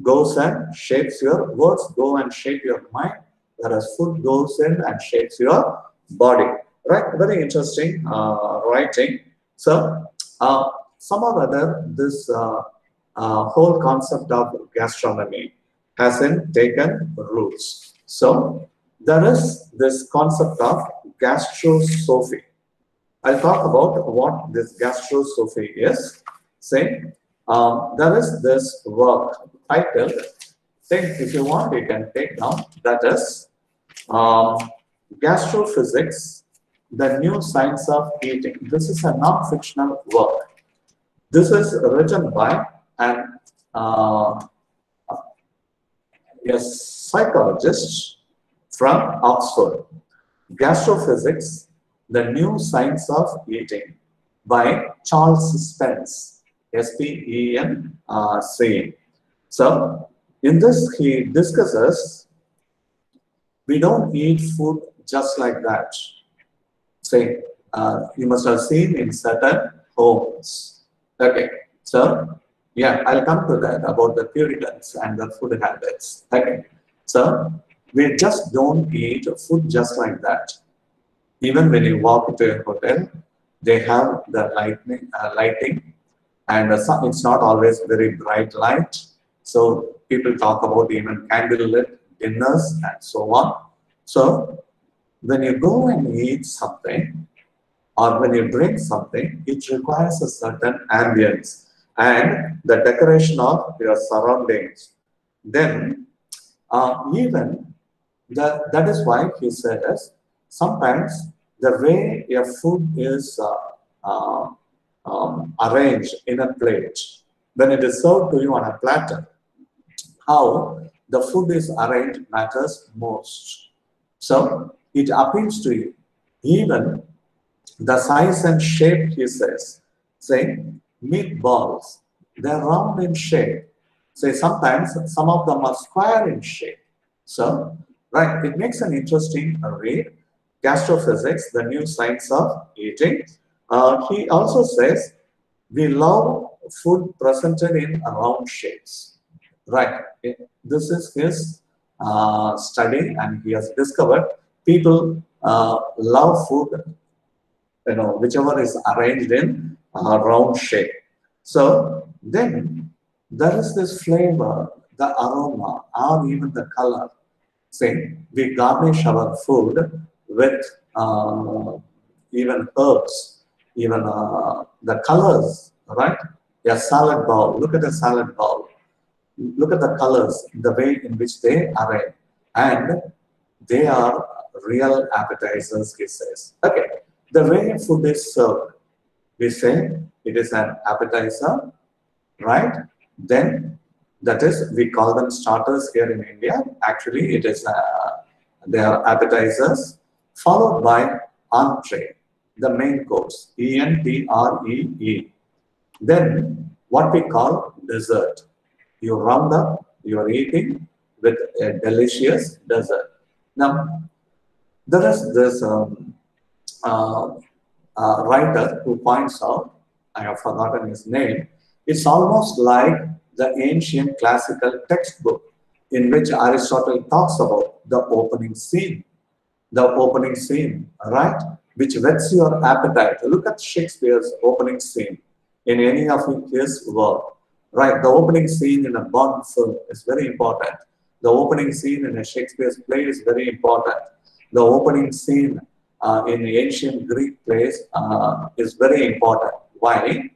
goes and shapes your words, go and shape your mind, whereas food goes in and shapes your body. Right? Very interesting writing. So, some or other, this whole concept of gastronomy hasn't taken roots. So, there is this concept of gastrosophy. I'll talk about what this gastrosophy is. Say, there is this work titled, if you want, you can take down, that is Gastrophysics, the New Science of Eating. This is a non-fictional work. This is written by a psychologist from Oxford. Gastrophysics, the New Science of Eating, by Charles Spence, S-P-E-N-C. So, in this, he discusses, we don't eat food just like that. Say, you must have seen in certain homes. Okay, so, yeah, I'll come to that about the Puritans and the food habits. Okay, So we just don't eat food just like that. Even when you walk to a hotel, they have the lighting, and it's not always very bright light. So people talk about even candlelit dinners and so on. So when you go and eat something, or when you drink something, it requires a certain ambience and the decoration of your surroundings. Then, even that is why he says sometimes the way your food is arranged in a plate, when it is served to you on a platter, how the food is arranged matters most. So it appeals to you. Even the size and shape, he says, saying meatballs, they're round in shape. Say sometimes some of them are square in shape. So, right, it makes an interesting read. Gastrophysics, the new science of eating. He also says we love food presented in round shapes. Right. This is his study, and he has discovered people love food, whichever is arranged in a round shape. So then there is this flavor, the aroma, or even the color. Say we garnish our food with even herbs, even the colors, right? A salad bowl. Look at a salad bowl. Look at the colors, the way in which they arrange, and they are real appetizers, he says. Okay, the way food is served, we say it is an appetizer, right? Then that is, we call them starters here in India. Actually, it is they are appetizers, followed by entree, the main course, ENTREE. Then what we call dessert. You round up your eating with a delicious dessert. Now, there is this uh, writer who points out, I have forgotten his name, it's almost like the ancient classical textbook in which Aristotle talks about the opening scene. The opening scene, right? Which whets your appetite. Look at Shakespeare's opening scene in any of his work, right? The opening scene in a Bond film is very important. The opening scene in a Shakespeare's play is very important. The opening scene in ancient Greek plays is very important. Why?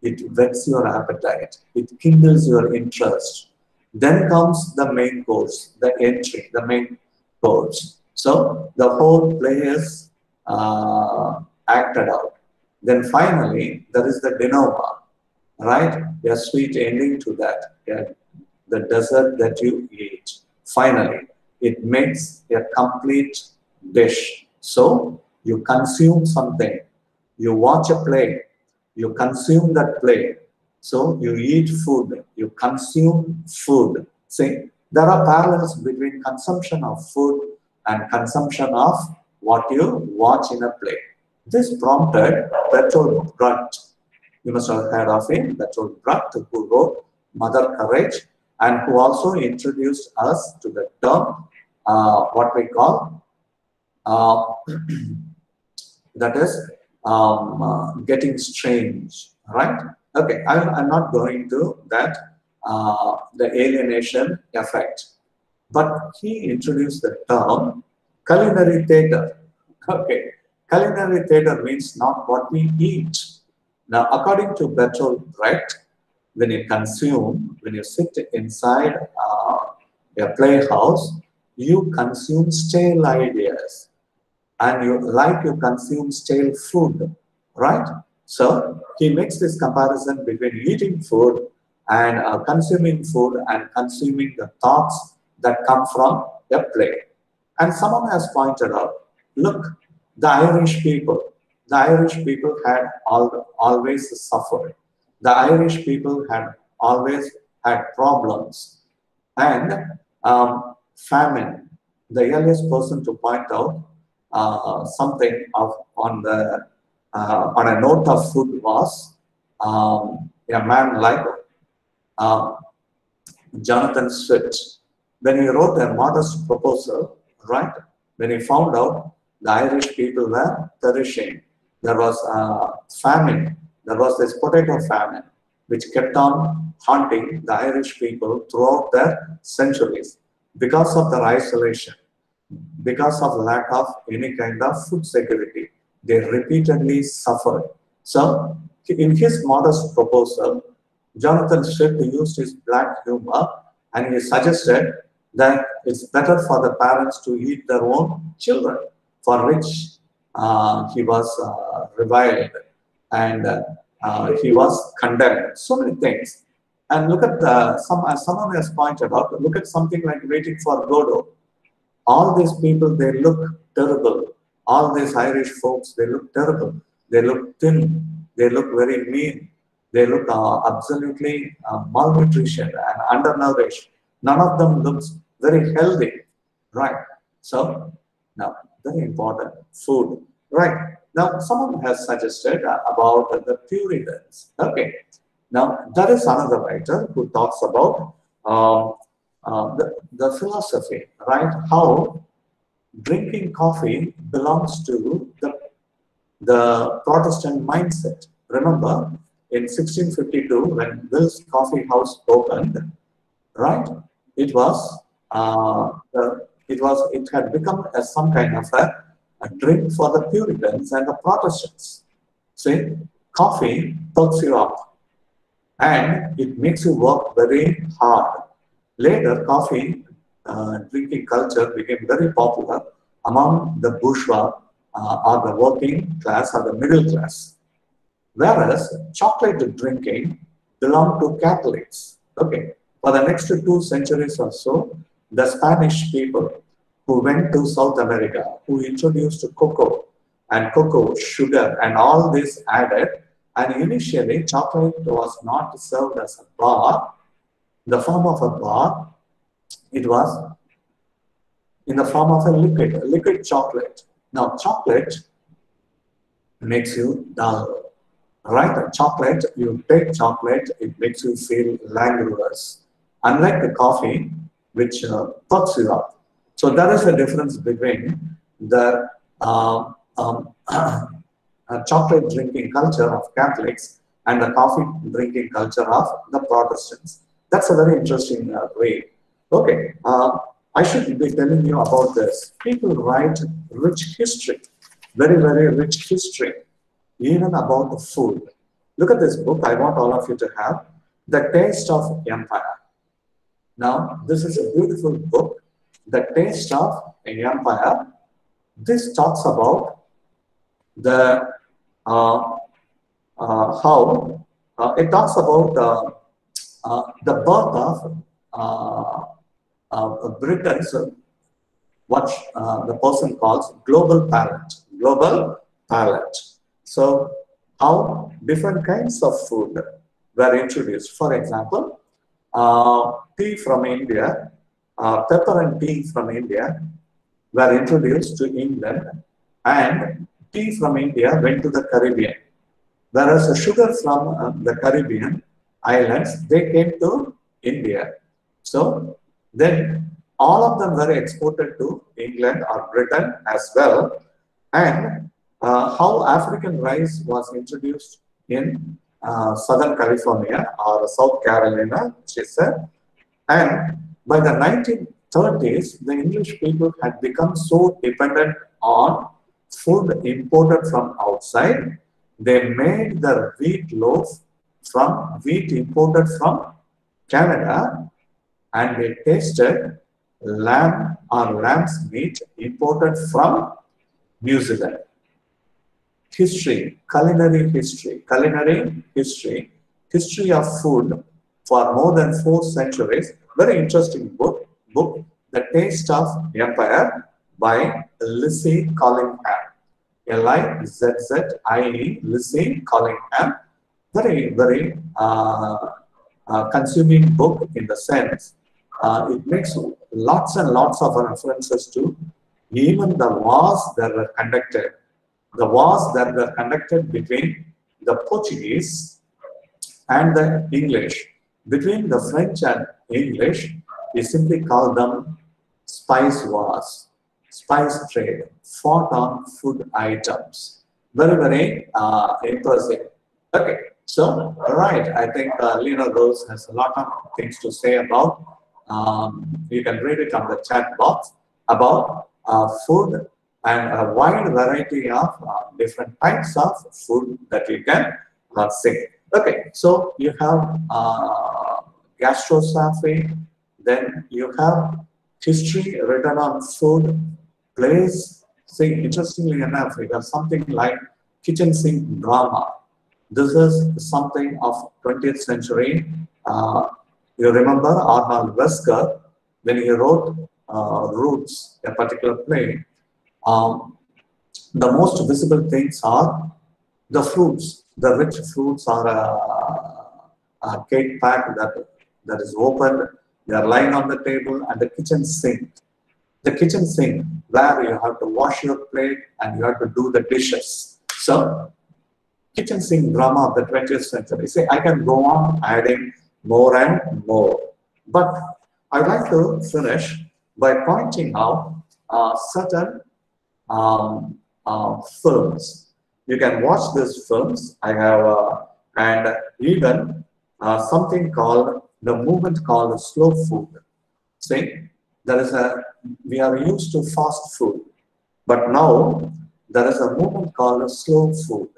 It whets your appetite. It kindles your interest. Then comes the main course, the entry, the main course. So the whole play is acted out. Then finally, there is the denouement, right? A sweet ending to that, the dessert that you eat. Finally, it makes a complete dish. So you consume something, you watch a play, you consume that play. So you eat food, you consume food. See, there are parallels between consumption of food and consumption of what you watch in a play. This prompted Bertolt Brecht. You must have heard of him, Bertolt Brecht, who wrote Mother Courage, and who also introduced us to the term, what we call, that is getting strange, right? Okay, I'm not going to that, the alienation effect. But he introduced the term culinary theater. Okay, culinary theater means not what we eat. Now, according to Bertolt Brecht, when you consume, when you sit inside a playhouse, you consume stale ideas, and you consume stale food, right? So he makes this comparison between eating food and consuming food and consuming the thoughts that come from a play. And someone has pointed out, look, the Irish people had always suffered. The Irish people had always had problems. And famine, the earliest person to point out something on a note of food was a man like uh, Jonathan Swift. when he wrote a modest proposal, right, when he found out the Irish people were perishing, there was famine, there was this potato famine, which kept on haunting the Irish people throughout their centuries because of their isolation, because of lack of any kind of food security. They repeatedly suffered. So, in his modest proposal, Jonathan Swift used his black humor and he suggested that it's better for the parents to eat their own children, for which he was reviled and he was condemned. So many things. And look at someone has pointed out, look at something like Waiting for Godot. All these people, they look terrible. All these Irish folks, they look terrible. They look thin. They look very mean. They look absolutely malnutrition and undernourished. None of them looks very healthy, right? So, now, very important, food, right? Now, someone has suggested about the Puritans. Okay, now there is another writer who talks about the philosophy, right? How drinking coffee belongs to the Protestant mindset. Remember, in 1652, when Will's Coffee House opened, right? It was it had become some kind of a drink for the Puritans and the Protestants. See, coffee perks you up and it makes you work very hard. Later, coffee drinking culture became very popular among the bourgeois or the working class or the middle class. Whereas chocolate drinking belonged to Catholics. Okay, for the next 2 centuries or so, the Spanish people who went to South America, who introduced cocoa and cocoa, sugar, and all this added. And initially, chocolate was not served as a bar, the form of a bar. It was in the form of a liquid chocolate. Now, chocolate makes you dull, right? Chocolate, you take chocolate, it makes you feel languorous. Unlike the coffee, which perks you up. So there is a difference between the chocolate drinking culture of Catholics and the coffee drinking culture of the Protestants. That's a very interesting way. Okay, I should be telling you about this. People write rich history, very, very rich history, even about the food. Look at this book. I want all of you to have The Taste of Empire. Now, this is a beautiful book, The Taste of Empire. This talks about the how it talks about the birth of Britain's what the person calls global palate. Global palate. So, how different kinds of food were introduced. For example, tea from India, pepper and tea from India were introduced to England, and tea from India went to the Caribbean. Whereas the sugar from the Caribbean islands, they came to India. So then all of them were exported to England or Britain as well. And how African rice was introduced in Southern California or South Carolina, she said. And by the 1930s, the English people had become so dependent on food imported from outside. They made their wheat loaf from wheat imported from Canada, and they tasted lamb or lamb's meat imported from New Zealand. History, culinary history, history of food for more than 4 centuries. Very interesting book, The Taste of Empire by Lizzie Collingham. Lizzie, Lizzie Collingham. Very, very consuming book in the sense it makes lots and lots of references to even the wars that were conducted. The wars that were conducted between the Portuguese and the English, between the French and English, we simply call them spice wars, spice trade, fought on food items. Very, very impressive. Okay, so, right, I think Lena Rose has a lot of things to say about, you can read it on the chat box, about food and a wide variety of different types of food that you can see. Okay, so you have gastrosophy, then you have history written on food, place. See, interestingly enough, we have something like kitchen sink drama. This is something of 20th century. You remember Arnold Wesker, when he wrote Roots, a particular play, um, the most visible things are the fruits. The rich fruits are a cake pack that is opened. They are lying on the table, and the kitchen sink. The kitchen sink where you have to wash your plate and you have to do the dishes. So, kitchen sink drama of the 20th century. See, I can go on adding more and more. But I'd like to finish by pointing out certain films. You can watch these films. I have, and even something called the movement called slow food. See, we are used to fast food, but now there is a movement called slow food.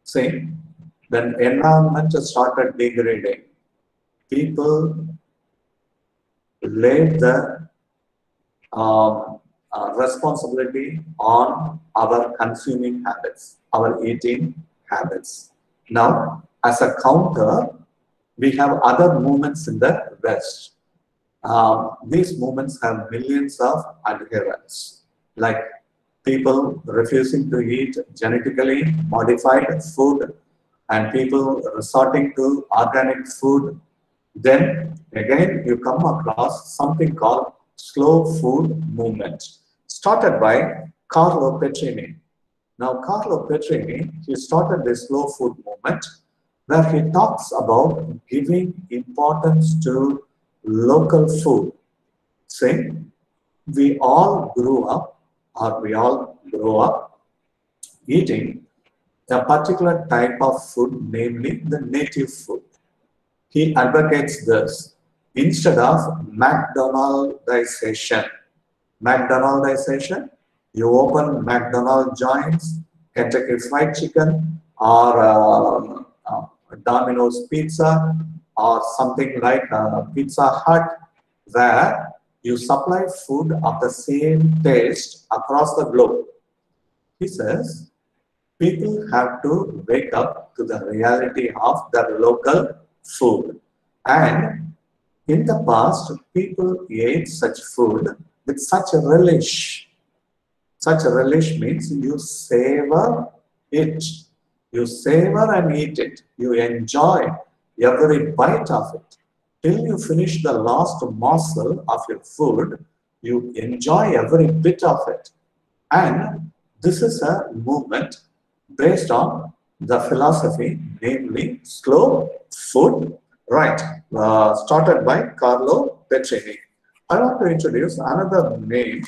See, when environment started degrading, people laid the responsibility on our consuming habits, our eating habits. Now, as a counter, we have other movements in the West. These movements have millions of adherents, like people refusing to eat genetically modified food and people resorting to organic food. Then again, you come across something called slow food movement, started by Carlo Petrini. Now, Carlo Petrini, he started this slow food movement where he talks about giving importance to local food. See, we all grew up eating a particular type of food, namely the native food. He advocates this instead of McDonaldization. McDonaldization, you open McDonald joints, Kentucky Fried Chicken, or Domino's Pizza, or something like Pizza Hut, where you supply food of the same taste across the globe. He says, people have to wake up to the reality of their local food. And in the past, people ate such food with such a relish. Such a relish means you savor it. You savor and eat it. You enjoy every bite of it. Till you finish the last morsel of your food, you enjoy every bit of it. And this is a movement based on the philosophy, namely slow food, right, started by Carlo Petrini. I want to introduce another name.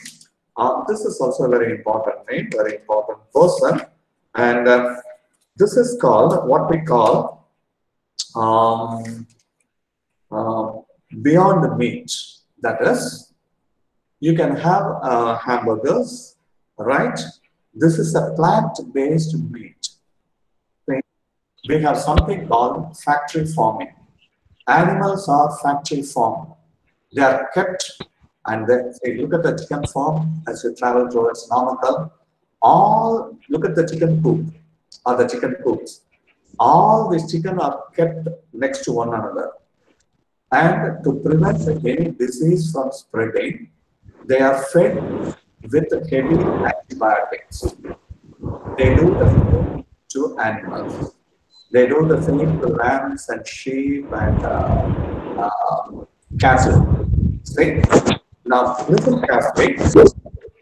This is also a very important name, very important person. And this is called what we call Beyond Meat. That is, you can have hamburgers, right? This is a plant-based meat. We have something called factory farming. Animals are factory farmed. They are kept, and then say, look at the chicken farm as you travel towards Namakkal. Look at the chicken coop or the chicken coops. All these chicken are kept next to one another. And to prevent any disease from spreading, they are fed with heavy antibiotics. They do the same to animals. They do the same to lambs and sheep and cattle. See? Now, listen carefully.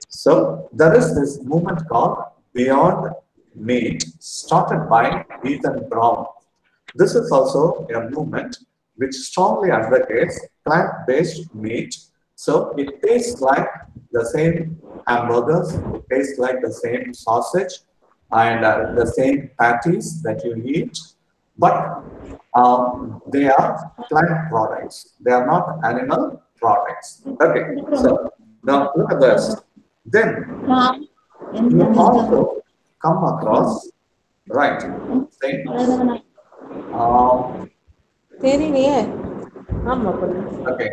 So, there is this movement called Beyond Meat, started by Ethan Brown. This is also a movement which strongly advocates plant-based meat. So it tastes like the same hamburgers, it tastes like the same sausage, and the same patties that you eat, but they are plant products. They are not animal products. Okay, so now look at this. Then you also come across, right, saying, um, தெரியலையே ஆமா பண்ணு okay,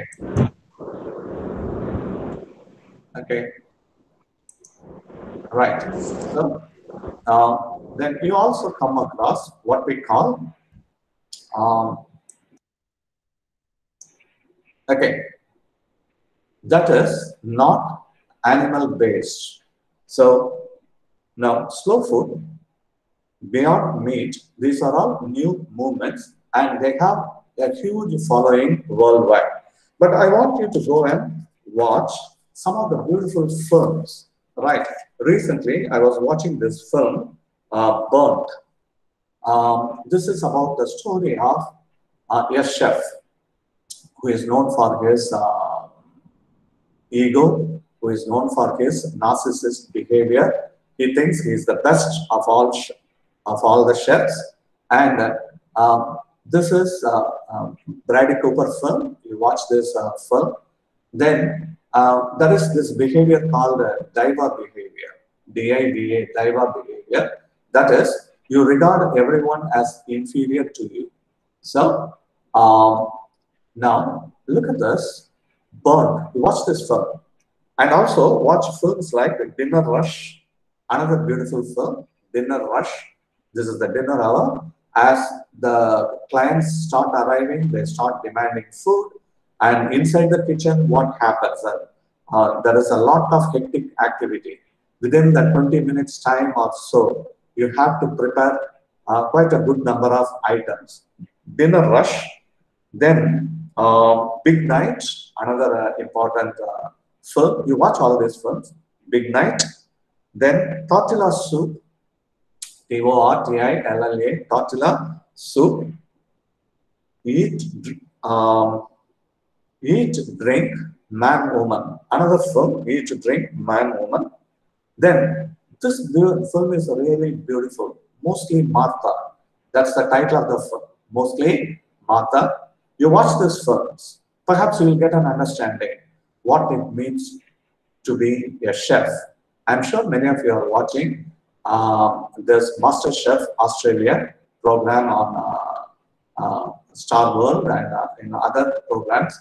okay, right. So then you also come across what we call, um, okay, that is not animal based. So now slow food, beyond meat, these are all new movements and they have a huge following worldwide. But I want you to go and watch some of the beautiful films. Right. Recently, I was watching this film, Burnt. This is about the story of a chef who is known for his ego, who is known for his narcissist behavior. He thinks he is the best of all the chefs, and this is Bradley Cooper film. You watch this film, then there is this behavior called diva behavior, DIVA, diva behavior. That is, you regard everyone as inferior to you. So now look at this. Burn. Watch this film. And also watch films like Dinner Rush, another beautiful film, Dinner Rush. This is the dinner hour. As the clients start arriving, they start demanding food. And inside the kitchen, what happens? There is a lot of hectic activity. Within the 20 minutes time or so, you have to prepare quite a good number of items. Dinner Rush, then Big Night, another important film. You watch all these films. Big Night. Then Tortilla Soup, Tortilla, Tortilla Soup. Eat, Eat, Drink, Man, Woman. Another film, Eat, Drink, Man, Woman. Then this film is really beautiful. Mostly Martha. That's the title of the film. Mostly Martha. You watch these films, perhaps you will get an understanding what it means to be a chef. I'm sure many of you are watching this Master Chef Australia program on Star World and in other programs.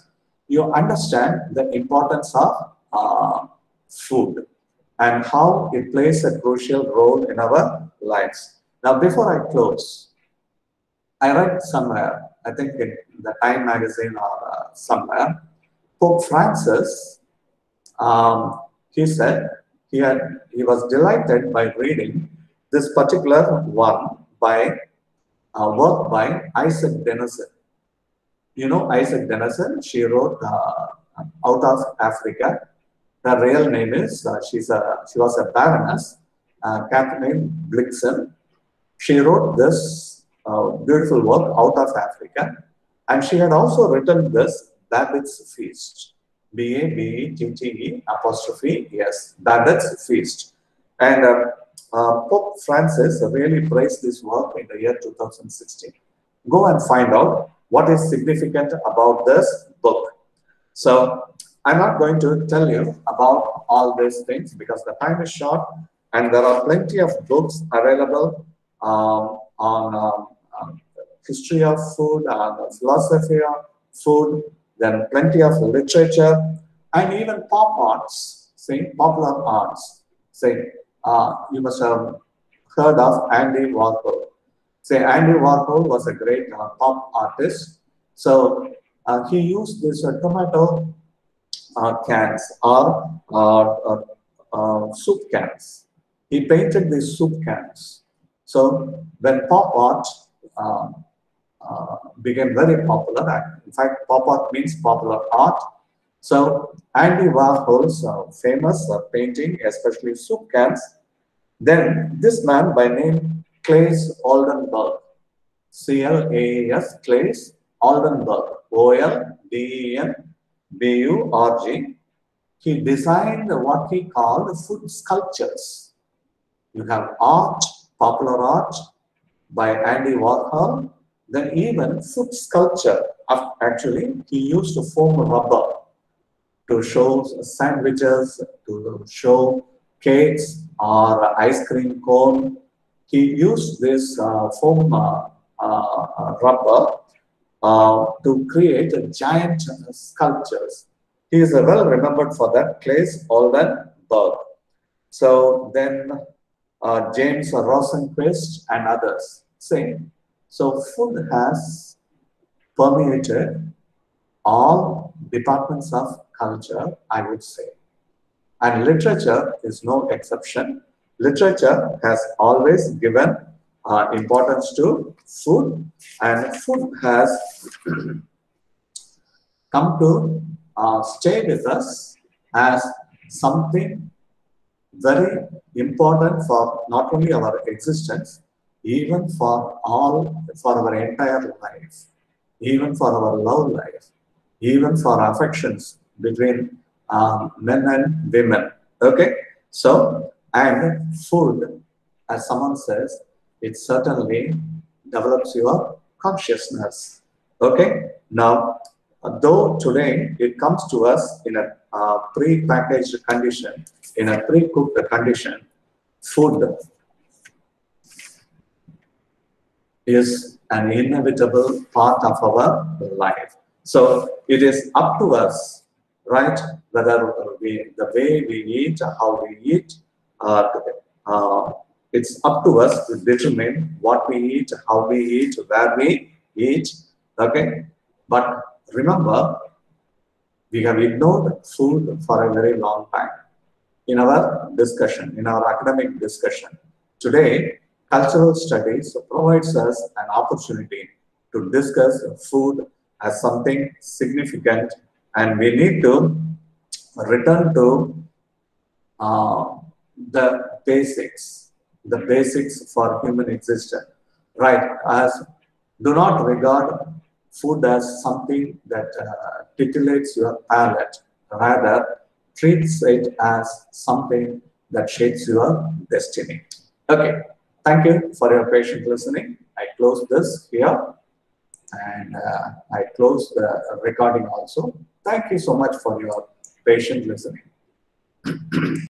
You understand the importance of food and how it plays a crucial role in our lives. Now, before I close, I read somewhere, I think in the Time magazine or somewhere, Pope Francis, he said he was delighted by reading this particular work by Isaac Denison. You know Isaac Denison, she wrote Out of Africa. Her real name is, she was a baroness, Catherine Blixen. She wrote this beautiful work, Out of Africa, and she had also written this Babbitt's Feast, Babette apostrophe, yes, Babbitt's Feast. And Pope Francis really praised this work in the year 2016. Go and find out what is significant about this book. So I'm not going to tell you about all these things because the time is short and there are plenty of books available on history of food, on philosophy of food, then plenty of literature and even pop arts, say popular arts. Say you must have heard of Andy Warhol. Say Andy Warhol was a great pop artist. So he used these tomato cans or soup cans. He painted these soup cans. So when pop art became very popular, in fact, pop art means popular art. So Andy Warhol's famous painting, especially soup cans, then this man by name Claes Oldenburg, C-L-A-S, Claes Oldenburg. Oldenburg. He designed what he called food sculptures. You have art, popular art by Andy Warhol, then even food sculpture. Actually, he used to foam rubber to show sandwiches, to show cakes or ice cream cone. He used this foam rubber to create giant sculptures. He is well remembered for that, Claes Oldenburg. So then James Rosenquist and others same. So food has permeated all departments of culture, I would say. And literature is no exception. Literature has always given importance to food, and food has come to stay with us as something very important for not only our existence, even for our entire life, even for our love life, even for affections between men and women. Okay, so and food, as someone says, it certainly develops your consciousness. Okay, now though today it comes to us in a pre-packaged condition, in a pre-cooked condition, food is an inevitable part of our life. So it is up to us, right? Whether the way we eat, how we eat, uh, it's up to us to determine what we eat, how we eat, where we eat. Okay, but remember, we have ignored food for a very long time in our discussion, in our academic discussion. Today, cultural studies provides us an opportunity to discuss food as something significant, and we need to return to uh, the basics for human existence, right? As do not regard food as something that titillates your palate, rather treats it as something that shapes your destiny. Okay, thank you for your patient listening. I close this here, and I close the recording also. Thank you so much for your patient listening.